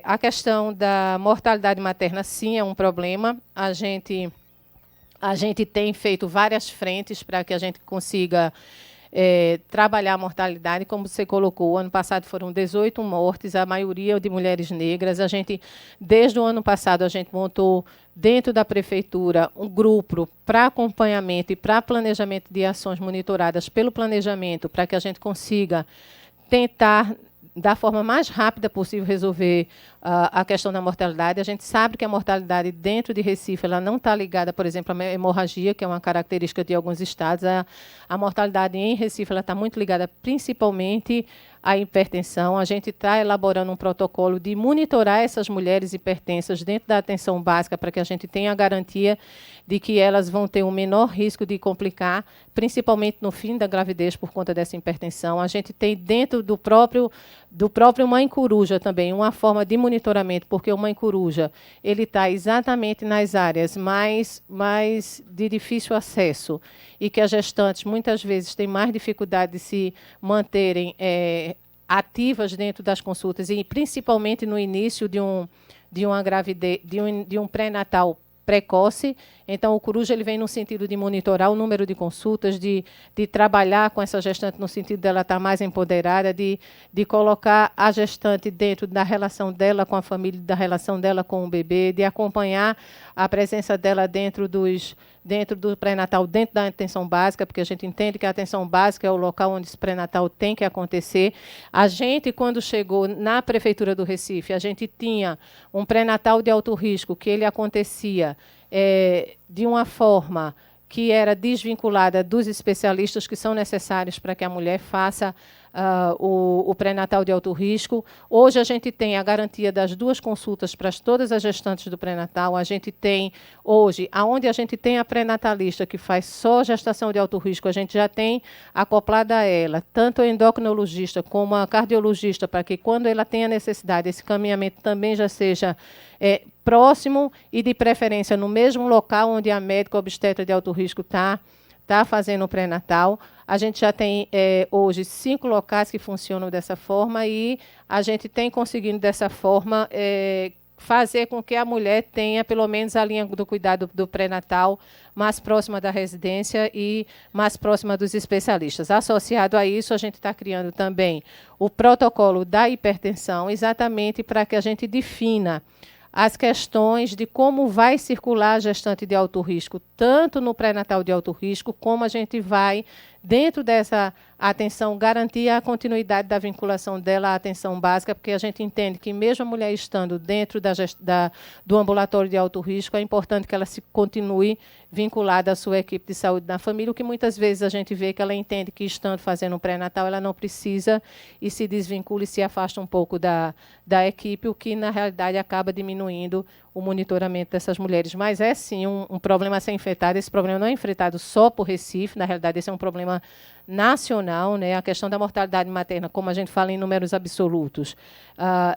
C: A questão da mortalidade materna, sim, é um problema. A gente tem feito várias frentes para que a gente consiga trabalhar a mortalidade, como você colocou. O ano passado foram 18 mortes, a maioria de mulheres negras. Desde o ano passado, a gente montou dentro da prefeitura um grupo para acompanhamento e para planejamento de ações monitoradas pelo planejamento, para que a gente consiga tentar, da forma mais rápida possível, resolver a questão da mortalidade. A gente sabe que a mortalidade dentro de Recife ela não está ligada, por exemplo, à hemorragia, que é uma característica de alguns estados. A mortalidade em Recife ela está muito ligada principalmente à hipertensão. A gente está elaborando um protocolo de monitorar essas mulheres hipertensas dentro da atenção básica, para que a gente tenha a garantia de que elas vão ter um menor risco de complicar, principalmente no fim da gravidez, por conta dessa hipertensão. A gente tem dentro do próprio Mãe Coruja também uma forma de monitoramento, porque o Mãe Coruja ele está exatamente nas áreas mais de difícil acesso e que as gestantes muitas vezes têm mais dificuldade de se manterem ativas dentro das consultas, e principalmente no início de uma gravidez, de um pré-natal precoce. Então, o Coruja ele vem no sentido de monitorar o número de consultas, de trabalhar com essa gestante no sentido dela estar mais empoderada, de colocar a gestante dentro da relação dela com a família, da relação dela com o bebê, de acompanhar a presença dela dentro do pré-natal, dentro da atenção básica, porque a gente entende que a atenção básica é o local onde esse pré-natal tem que acontecer. A gente, quando chegou na Prefeitura do Recife, a gente tinha um pré-natal de alto risco, que ele acontecia de uma forma que era desvinculada dos especialistas que são necessários para que a mulher faça o pré-natal de alto risco. Hoje a gente tem a garantia das 2 consultas para todas as gestantes do pré-natal. A gente tem hoje, aonde a gente tem a pré-natalista que faz só gestação de alto risco, a gente já tem acoplada a ela tanto a endocrinologista como a cardiologista, para que quando ela tenha necessidade, esse caminhamento também já seja próximo e de preferência no mesmo local onde a médica obstetra de alto risco está fazendo o pré-natal. A gente já tem hoje 5 locais que funcionam dessa forma, e a gente tem conseguido dessa forma fazer com que a mulher tenha pelo menos a linha do cuidado do pré-natal mais próxima da residência e mais próxima dos especialistas. Associado a isso, a gente está criando também o protocolo da hipertensão, exatamente para que a gente defina as questões de como vai circular a gestante de alto risco, tanto no pré-natal de alto risco, como a gente vai, dentro dessa atenção, garantir a continuidade da vinculação dela à atenção básica, porque a gente entende que, mesmo a mulher estando dentro do ambulatório de alto risco, é importante que ela se continue vinculada à sua equipe de saúde da família, o que muitas vezes a gente vê que ela entende que, estando fazendo um pré-natal, ela não precisa, e se desvincula e se afasta um pouco da equipe, o que, na realidade, acaba diminuindo o monitoramento dessas mulheres. Mas é, sim, um problema a ser enfrentado. Esse problema não é enfrentado só por Recife, na realidade, esse é um problema nacional, né? A questão da mortalidade materna, como a gente fala em números absolutos,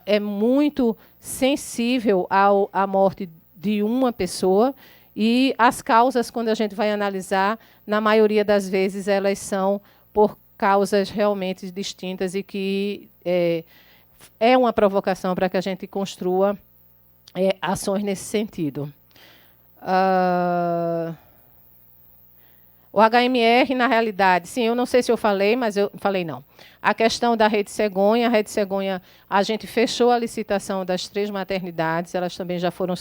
C: é muito sensível à morte de uma pessoa, e as causas, quando a gente vai analisar, na maioria das vezes, elas são por causas realmente distintas e que é uma provocação para que a gente construa ações nesse sentido. O HMR, na realidade, sim, eu não sei se eu falei, mas eu falei não. A questão da Rede Cegonha, a gente fechou a licitação das 3 maternidades, elas também já foram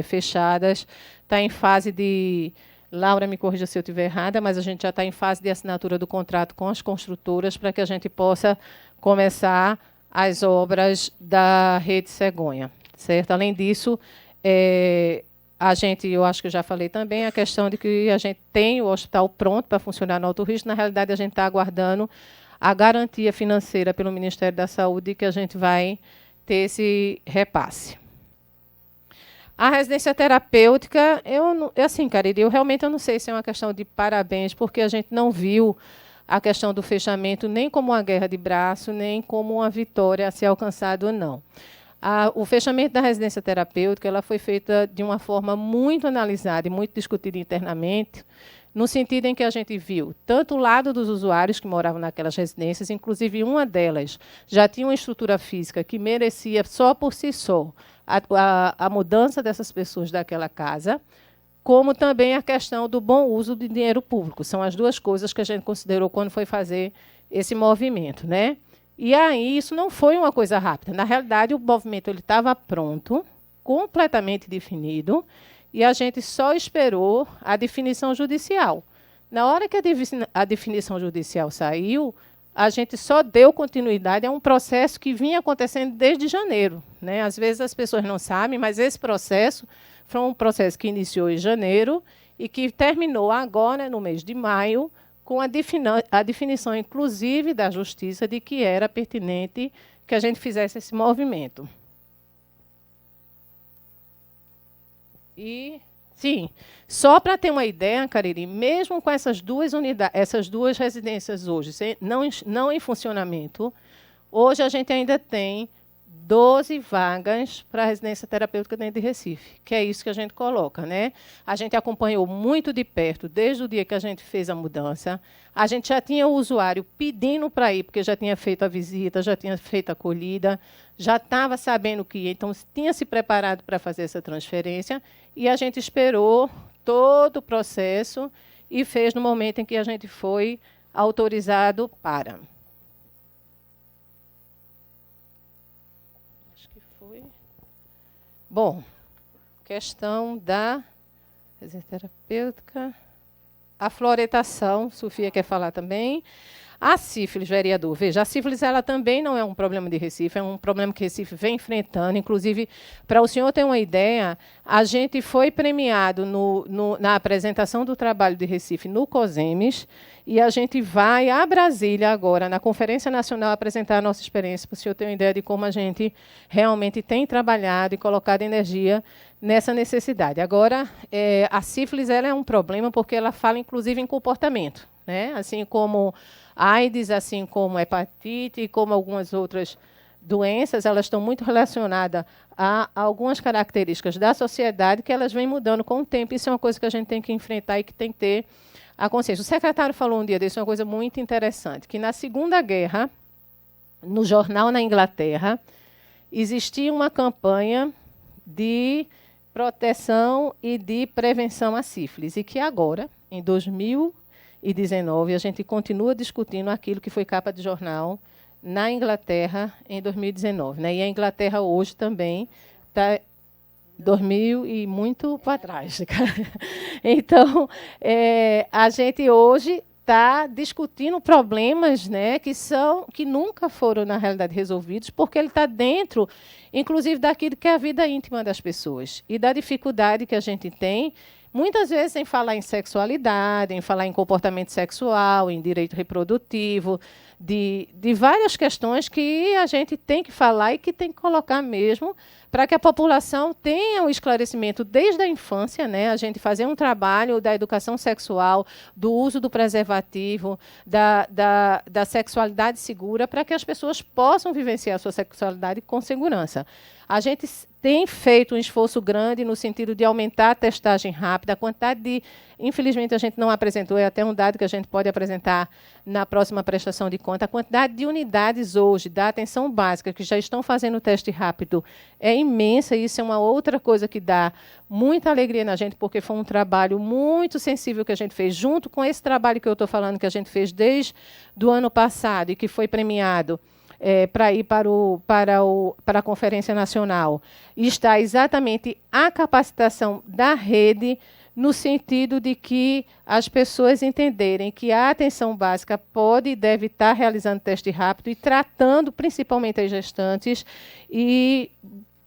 C: fechadas, está em fase de... Laura, me corrija se eu estiver errada, mas a gente já está em fase de assinatura do contrato com as construtoras para que a gente possa começar as obras da Rede Cegonha, certo? Além disso, a gente, eu acho que eu já falei também, a questão de que a gente tem o hospital pronto para funcionar no Alto Risco. Na realidade, a gente está aguardando a garantia financeira pelo Ministério da Saúde que a gente vai ter esse repasse. A residência terapêutica, assim, Cariri, eu realmente não sei se é uma questão de parabéns, porque a gente não viu a questão do fechamento nem como uma guerra de braço, nem como uma vitória a ser alcançada ou não. O fechamento da residência terapêutica ela foi feita de uma forma muito analisada e muito discutida internamente, no sentido em que a gente viu tanto o lado dos usuários que moravam naquelas residências, inclusive uma delas já tinha uma estrutura física que merecia, só por si só, a mudança dessas pessoas daquela casa, como também a questão do bom uso do dinheiro público. São as 2 coisas que a gente considerou quando foi fazer esse movimento, né? E aí, isso não foi uma coisa rápida. Na realidade, o movimento estava pronto, completamente definido, e a gente só esperou a definição judicial. Na hora que a definição judicial saiu, a gente só deu continuidade a um processo que vinha acontecendo desde janeiro, né? Às vezes as pessoas não sabem, mas esse processo foi um processo que iniciou em janeiro e que terminou agora, no mês de maio, com a definição, inclusive, da Justiça de que era pertinente que a gente fizesse esse movimento. E, sim, só para ter uma ideia, Cariri, mesmo com essas 2 unidades, essas 2 residências hoje não em funcionamento, hoje a gente ainda tem 12 vagas para a residência terapêutica dentro de Recife, que é isso que a gente coloca, né? A gente acompanhou muito de perto, desde o dia que a gente fez a mudança. A gente já tinha o usuário pedindo para ir, porque já tinha feito a visita, já tinha feito a acolhida, já estava sabendo que ia, então tinha se preparado para fazer essa transferência, e a gente esperou todo o processo e fez no momento em que a gente foi autorizado para... Bom, questão da terapêutica, a fluoretação, Sofia quer falar também. A sífilis, vereador, veja, a sífilis ela também não é um problema de Recife, é um problema que Recife vem enfrentando. Inclusive, para o senhor ter uma ideia, a gente foi premiado na apresentação do trabalho de Recife no COSEMES, e a gente vai a Brasília agora, na Conferência Nacional, apresentar a nossa experiência, para o senhor ter uma ideia de como a gente realmente tem trabalhado e colocado energia nessa necessidade. Agora, a sífilis ela é um problema porque ela fala, inclusive, em comportamento, né? Assim como AIDS, assim como hepatite, como algumas outras doenças, elas estão muito relacionadas a algumas características da sociedade que elas vêm mudando com o tempo. Isso é uma coisa que a gente tem que enfrentar e que tem que ter a consciência. O secretário falou um dia desse uma coisa muito interessante, que na Segunda Guerra, no jornal na Inglaterra, existia uma campanha de proteção e de prevenção à sífilis, e que agora, em 2019, a gente continua discutindo aquilo que foi capa de jornal na Inglaterra em 2019. Né? E a Inglaterra hoje também está 2000 e muito para trás. Então, a gente hoje está discutindo problemas, né, que nunca foram, na realidade, resolvidos, porque ele está dentro, inclusive, daquilo que é a vida íntima das pessoas e da dificuldade que a gente tem, muitas vezes, em falar em sexualidade, em falar em comportamento sexual, em direito reprodutivo, de várias questões que a gente tem que falar e que tem que colocar mesmo para que a população tenha o esclarecimento desde a infância, né? A gente fazer um trabalho da educação sexual, do uso do preservativo, da sexualidade segura, para que as pessoas possam vivenciar a sua sexualidade com segurança. A gente tem feito um esforço grande no sentido de aumentar a testagem rápida, a quantidade de... Infelizmente, a gente não apresentou, é até um dado que a gente pode apresentar na próxima prestação de conta. A quantidade de unidades hoje da atenção básica que já estão fazendo o teste rápido é imensa, e isso é uma outra coisa que dá muita alegria na gente, porque foi um trabalho muito sensível que a gente fez, junto com esse trabalho que eu estou falando, que a gente fez desde o ano passado e que foi premiado para ir para a Conferência Nacional. E está exatamente a capacitação da rede, no sentido de que as pessoas entenderem que a atenção básica pode e deve estar realizando teste rápido e tratando principalmente as gestantes e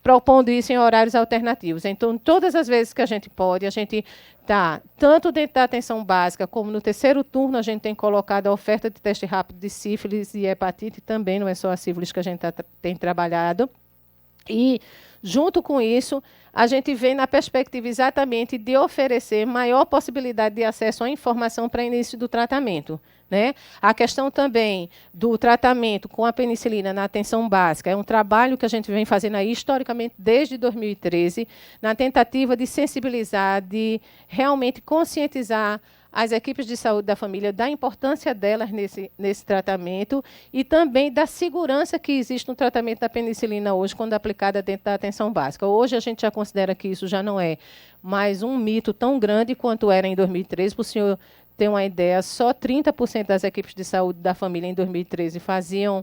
C: propondo isso em horários alternativos. Então, todas as vezes que a gente pode, a gente está, tanto dentro da atenção básica, como no terceiro turno, a gente tem colocado a oferta de teste rápido de sífilis e hepatite, também não é só a sífilis que a gente tem trabalhado. E, junto com isso, a gente vem na perspectiva exatamente de oferecer maior possibilidade de acesso à informação para início do tratamento, né? A questão também do tratamento com a penicilina na atenção básica é um trabalho que a gente vem fazendo aí historicamente desde 2013, na tentativa de sensibilizar, de realmente conscientizar as equipes de saúde da família da importância delas nesse tratamento e também da segurança que existe no tratamento da penicilina hoje, quando aplicada dentro da atenção básica. Hoje a gente já considera que isso já não é mais um mito tão grande quanto era em 2013. Para o senhor ter uma ideia, só 30% das equipes de saúde da família em 2013 faziam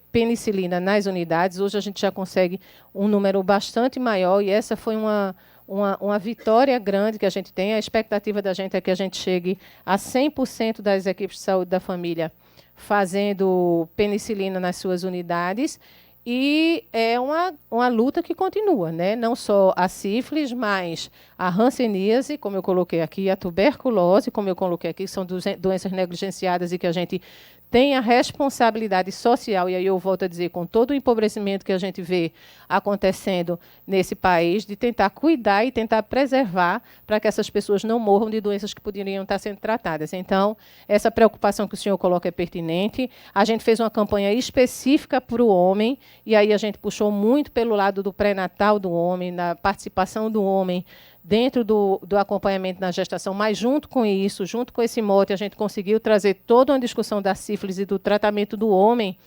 C: penicilina nas unidades. Hoje a gente já consegue um número bastante maior, e essa foi uma vitória grande que a gente tem. A expectativa da gente é que a gente chegue a 100% das equipes de saúde da família fazendo penicilina nas suas unidades. E é uma luta que continua, né? Não só a sífilis, mas a hanseníase, como eu coloquei aqui, a tuberculose, como eu coloquei aqui, que são doenças negligenciadas e que a gente tem a responsabilidade social, e aí eu volto a dizer, com todo o empobrecimento que a gente vê acontecendo nesse país, de tentar cuidar e tentar preservar para que essas pessoas não morram de doenças que poderiam estar sendo tratadas. Então, essa preocupação que o senhor coloca é pertinente. A gente fez uma campanha específica para o homem, e aí a gente puxou muito pelo lado do pré-natal do homem, da participação do homem dentro do acompanhamento na gestação, mas junto com isso, junto com esse mote, a gente conseguiu trazer toda uma discussão da sífilis e do tratamento do homem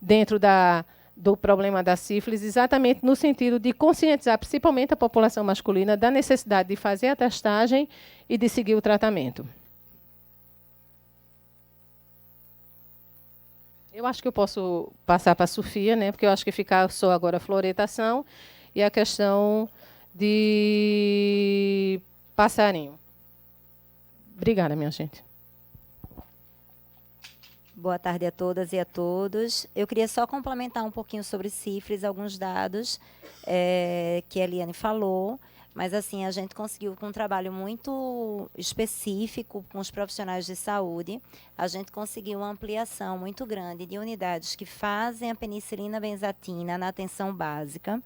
C: dentro do problema da sífilis, exatamente no sentido de conscientizar principalmente a população masculina da necessidade de fazer a testagem e de seguir o tratamento. Eu acho que eu posso passar para a Sofia, né, porque eu acho que fica só agora a fluoretação e a questão de passarinho. Obrigada, minha gente.
F: Boa tarde a todas e a todos. Eu queria só complementar um pouquinho sobre sífilis, alguns dados que a Eliane falou, mas assim, a gente conseguiu, com um trabalho muito específico com os profissionais de saúde, a gente conseguiu uma ampliação muito grande de unidades que fazem a penicilina benzatina na atenção básica.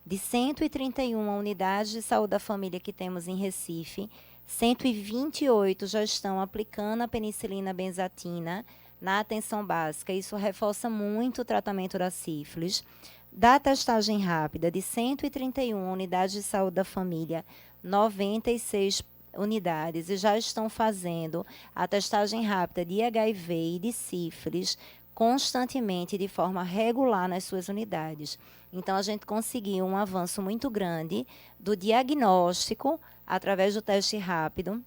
F: De 131 unidades de saúde da família que temos em Recife, 128 já estão aplicando a penicilina benzatina na atenção básica. Isso reforça muito o tratamento da sífilis. Da testagem rápida, de 131 unidades de saúde da família, 96 unidades e já estão fazendo a testagem rápida de HIV e de sífilis constantemente, de forma regular nas suas unidades. Então, a gente conseguiu um avanço muito grande do diagnóstico através do teste rápido.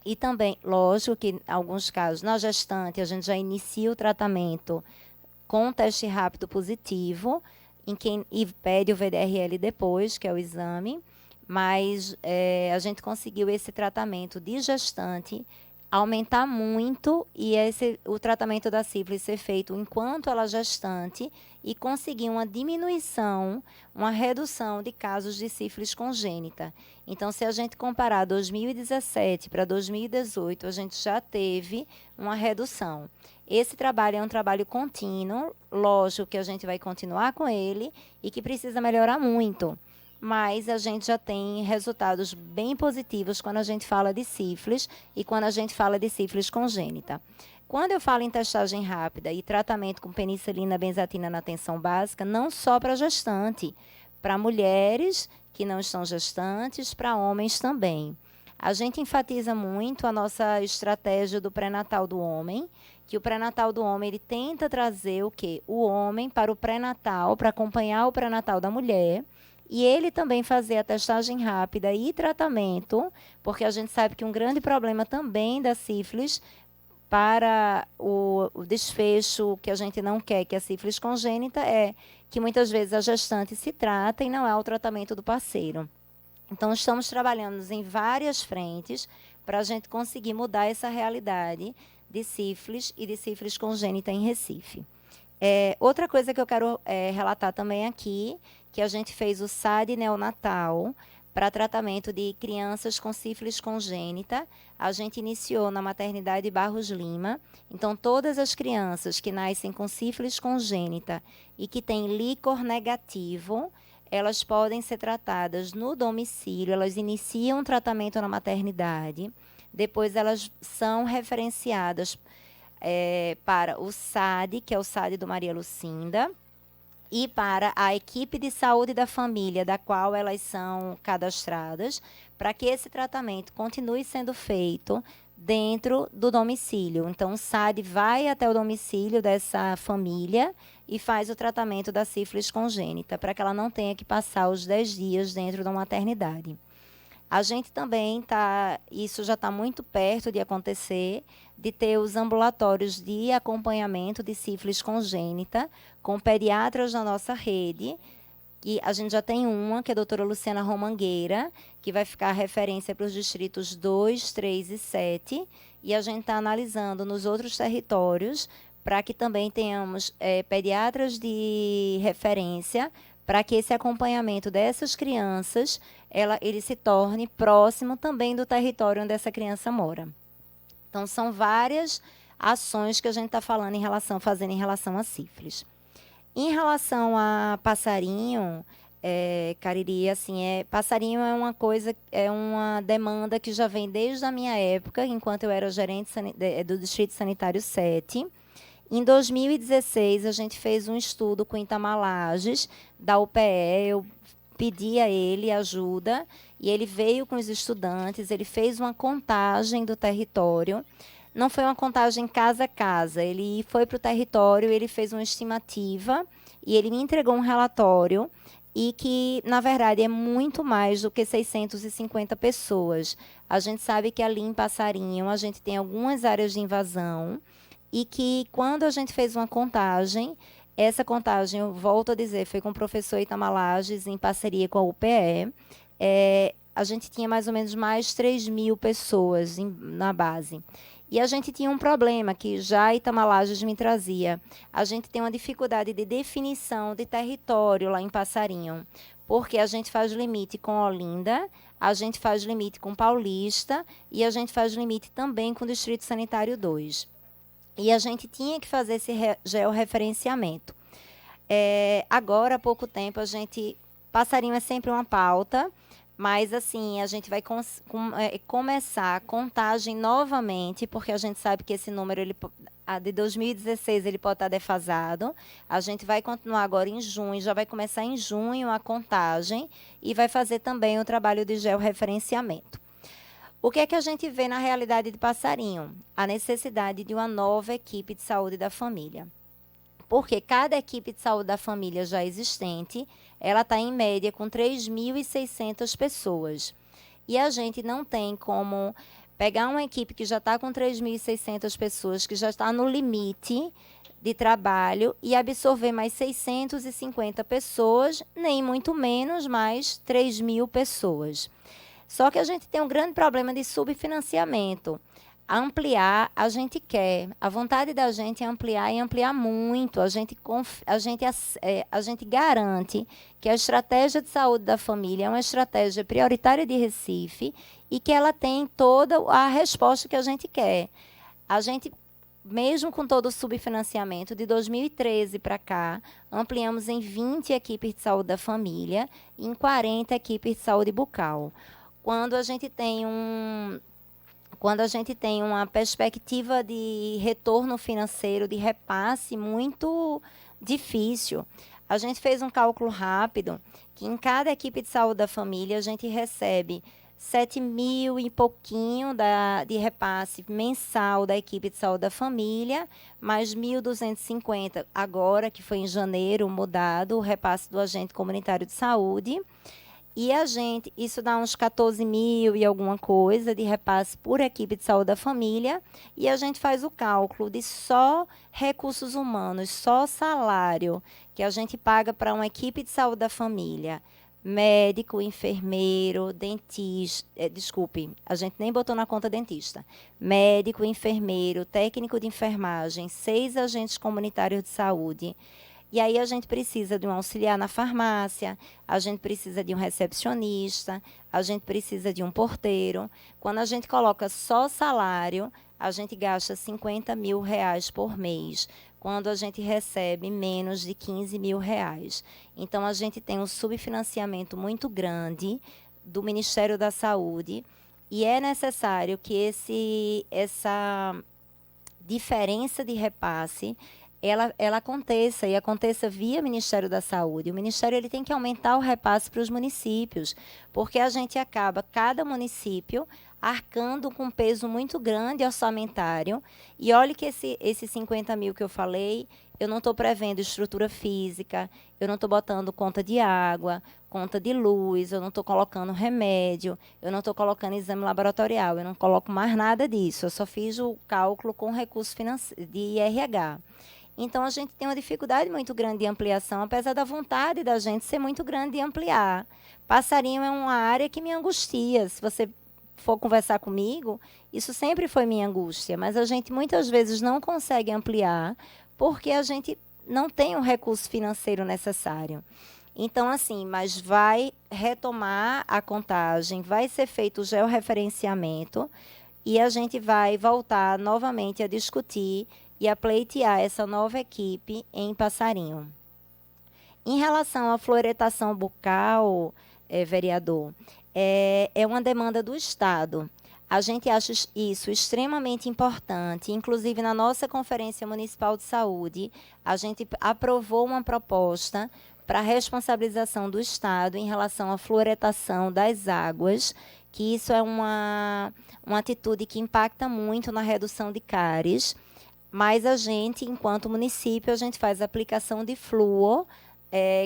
F: E também, lógico que, em alguns casos, na gestante, a gente já inicia o tratamento com um teste rápido positivo, e pede o VDRL depois, que é o exame. Mas a gente conseguiu esse tratamento de gestante aumentar muito e o tratamento da sífilis ser feito enquanto ela é gestante e conseguir uma diminuição, uma redução de casos de sífilis congênita. Então, se a gente comparar 2017 para 2018, a gente já teve uma redução. Esse trabalho é um trabalho contínuo, lógico que a gente vai continuar com ele e que precisa melhorar muito. Mas a gente já tem resultados bem positivos quando a gente fala de sífilis e quando a gente fala de sífilis congênita. Quando eu falo em testagem rápida e tratamento com penicilina benzatina na atenção básica, não só para gestante, para mulheres que não estão gestantes, para homens também. A gente enfatiza muito a nossa estratégia do pré-natal do homem, que o pré-natal do homem ele tenta trazer o quê? O homem para o pré-natal, para acompanhar o pré-natal da mulher, e ele também fazer a testagem rápida e tratamento, porque a gente sabe que um grande problema também da sífilis para o desfecho que a gente não quer, que é a sífilis congênita, é que muitas vezes a gestante se trata e não é o tratamento do parceiro. Então, estamos trabalhando em várias frentes para a gente conseguir mudar essa realidade de sífilis e de sífilis congênita em Recife. Outra coisa que eu quero relatar também aqui, que a gente fez o SAD neonatal para tratamento de crianças com sífilis congênita. A gente iniciou na maternidade Barros Lima. Então, todas as crianças que nascem com sífilis congênita e que têm líquor negativo, elas podem ser tratadas no domicílio, elas iniciam o tratamento na maternidade, depois elas são referenciadas para o SAD, que é o SAD do Maria Lucinda, e para a equipe de saúde da família, da qual elas são cadastradas, para que esse tratamento continue sendo feito dentro do domicílio. Então, o SAD vai até o domicílio dessa família e faz o tratamento da sífilis congênita, para que ela não tenha que passar os 10 dias dentro da maternidade. A gente também isso já está muito perto de acontecer, de ter os ambulatórios de acompanhamento de sífilis congênita com pediatras na nossa rede. E a gente já tem uma, que é a doutora Luciana Romangueira, que vai ficar referência para os distritos 2, 3 e 7. E a gente está analisando nos outros territórios para que também tenhamos pediatras de referência, para que esse acompanhamento dessas crianças ele se torne próximo também do território onde essa criança mora. Então, são várias ações que a gente está fazendo em relação a sífilis. Em relação a passarinho, Cariri, assim, passarinho é uma coisa, é uma demanda que já vem desde a minha época, enquanto eu era gerente do Distrito Sanitário 7. Em 2016, a gente fez um estudo com Itamar Lages, da UPE. Eu pedi a ele ajuda e ele veio com os estudantes, ele fez uma contagem do território. Não foi uma contagem casa a casa, ele foi para o território, ele fez uma estimativa e ele me entregou um relatório e que, na verdade, é muito mais do que 650 pessoas. A gente sabe que ali em Passarinho a gente tem algumas áreas de invasão e que, quando a gente fez uma contagem, essa contagem, eu volto a dizer, foi com o professor Itamar Lages, em parceria com a UPE, a gente tinha mais ou menos mais 3.000 pessoas na base. E a gente tinha um problema que já Itamar Lages me trazia. A gente tem uma dificuldade de definição de território lá em Passarinho, porque a gente faz limite com Olinda, a gente faz limite com Paulista e a gente faz limite também com o Distrito Sanitário 2. E a gente tinha que fazer esse georreferenciamento. Agora, há pouco tempo, Passarinho é sempre uma pauta, mas, assim, a gente vai começar a contagem novamente, porque a gente sabe que esse número, de 2016, ele pode estar defasado. A gente vai continuar agora em junho, já vai começar em junho a contagem e vai fazer também o trabalho de georreferenciamento. O que é que a gente vê na realidade de Passarinho? A necessidade de uma nova equipe de saúde da família. Porque cada equipe de saúde da família já existente, ela está em média com 3.600 pessoas. E a gente não tem como pegar uma equipe que já está com 3.600 pessoas, que já está no limite de trabalho, e absorver mais 650 pessoas, nem muito menos mais 3.000 pessoas. Só que a gente tem um grande problema de subfinanciamento. Ampliar, a gente quer. A vontade da gente é ampliar e ampliar muito. A gente garante que a estratégia de saúde da família é uma estratégia prioritária de Recife e que ela tem toda a resposta que a gente quer. A gente, mesmo com todo o subfinanciamento, de 2013 para cá, ampliamos em 20 equipes de saúde da família e em 40 equipes de saúde bucal. Quando a gente tem quando a gente tem uma perspectiva de retorno financeiro, de repasse muito difícil. A gente fez um cálculo rápido, que em cada equipe de saúde da família a gente recebe 7.000 e pouquinho de repasse mensal da equipe de saúde da família, mais 1.250 agora, que foi em janeiro mudado, o repasse do agente comunitário de saúde. E isso dá uns 14.000 e alguma coisa de repasse por equipe de saúde da família, e a gente faz o cálculo de só recursos humanos, só salário que a gente paga para uma equipe de saúde da família. Médico, enfermeiro, dentista, desculpe, a gente nem botou na conta dentista. Médico, enfermeiro, técnico de enfermagem, 6 agentes comunitários de saúde. E aí a gente precisa de um auxiliar na farmácia, a gente precisa de um recepcionista, a gente precisa de um porteiro. Quando a gente coloca só salário, a gente gasta R$ 50.000 por mês, quando a gente recebe menos de R$ 15.000. Então, a gente tem um subfinanciamento muito grande do Ministério da Saúde, e é necessário que essa diferença de repasse ela aconteça, e aconteça via Ministério da Saúde. O Ministério ele tem que aumentar o repasse para os municípios, porque a gente acaba, cada município, arcando com um peso muito grande orçamentário. E olhe que esses 50.000 que eu falei, eu não estou prevendo estrutura física, eu não estou botando conta de água, conta de luz, eu não estou colocando remédio, eu não estou colocando exame laboratorial, eu não coloco mais nada disso, eu só fiz o cálculo com recurso de IRH. Então, a gente tem uma dificuldade muito grande de ampliação, apesar da vontade da gente ser muito grande de ampliar. Passarinho é uma área que me angustia. Se você for conversar comigo, isso sempre foi minha angústia, mas a gente muitas vezes não consegue ampliar porque a gente não tem o recurso financeiro necessário. Então, assim, mas vai retomar a contagem, vai ser feito o georreferenciamento e a gente vai voltar novamente a discutir e a pleitear essa nova equipe em Passarinho. Em relação à fluoretação bucal, vereador, é uma demanda do Estado. A gente acha isso extremamente importante. Inclusive, na nossa Conferência Municipal de Saúde, a gente aprovou uma proposta para a responsabilização do Estado em relação à fluoretação das águas, que isso é uma atitude que impacta muito na redução de cáries. Mas a gente, enquanto município, a gente faz a aplicação de flúor,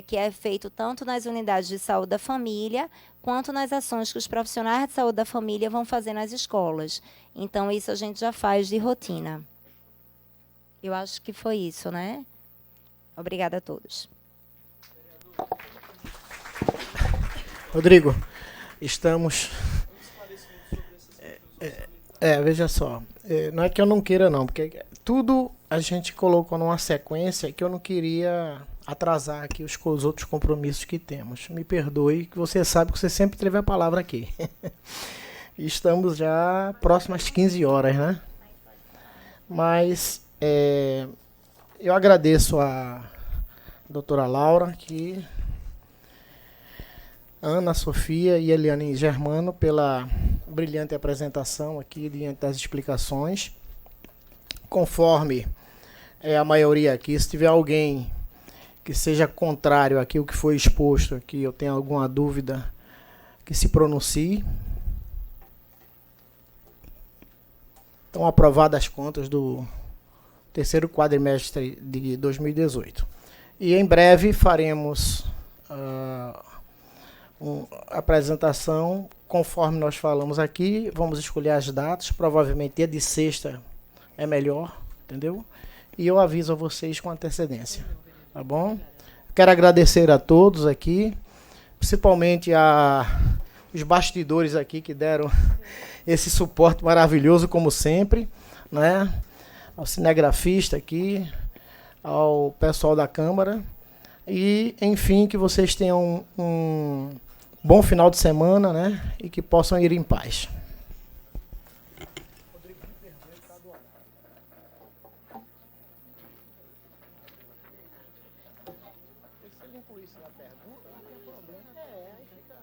F: que é feito tanto nas unidades de saúde da família, quanto nas ações que os profissionais de saúde da família vão fazer nas escolas. Então, isso a gente já faz de rotina. Eu acho que foi isso, né? Obrigada a todos.
B: Rodrigo, estamos... veja só, não é que eu não queira não, porque tudo a gente colocou numa sequência que eu não queria atrasar aqui os outros compromissos que temos. Me perdoe, que você sabe que você sempre teve a palavra aqui. Estamos já próximo às 15 horas, né? Mas eu agradeço a doutora Laura, que Ana, Sofia e Eliane Germano pela brilhante apresentação aqui diante das explicações. Conforme a maioria aqui, se tiver alguém que seja contrário àquilo que foi exposto aqui, eu tenho alguma dúvida, que se pronuncie. Estão aprovadas as contas do terceiro quadrimestre de 2018. E em breve faremos uma apresentação, conforme nós falamos aqui, vamos escolher as datas, provavelmente dia de sexta é melhor, entendeu? E eu aviso a vocês com antecedência, tá bom? Quero agradecer a todos aqui, principalmente os bastidores aqui que deram esse suporte maravilhoso, como sempre, né? Ao cinegrafista aqui, ao pessoal da Câmara, e, enfim, que vocês tenham um bom final de semana, né? E que possam ir em paz. Se ele incluir isso na pergunta, não tem problema. Aí fica...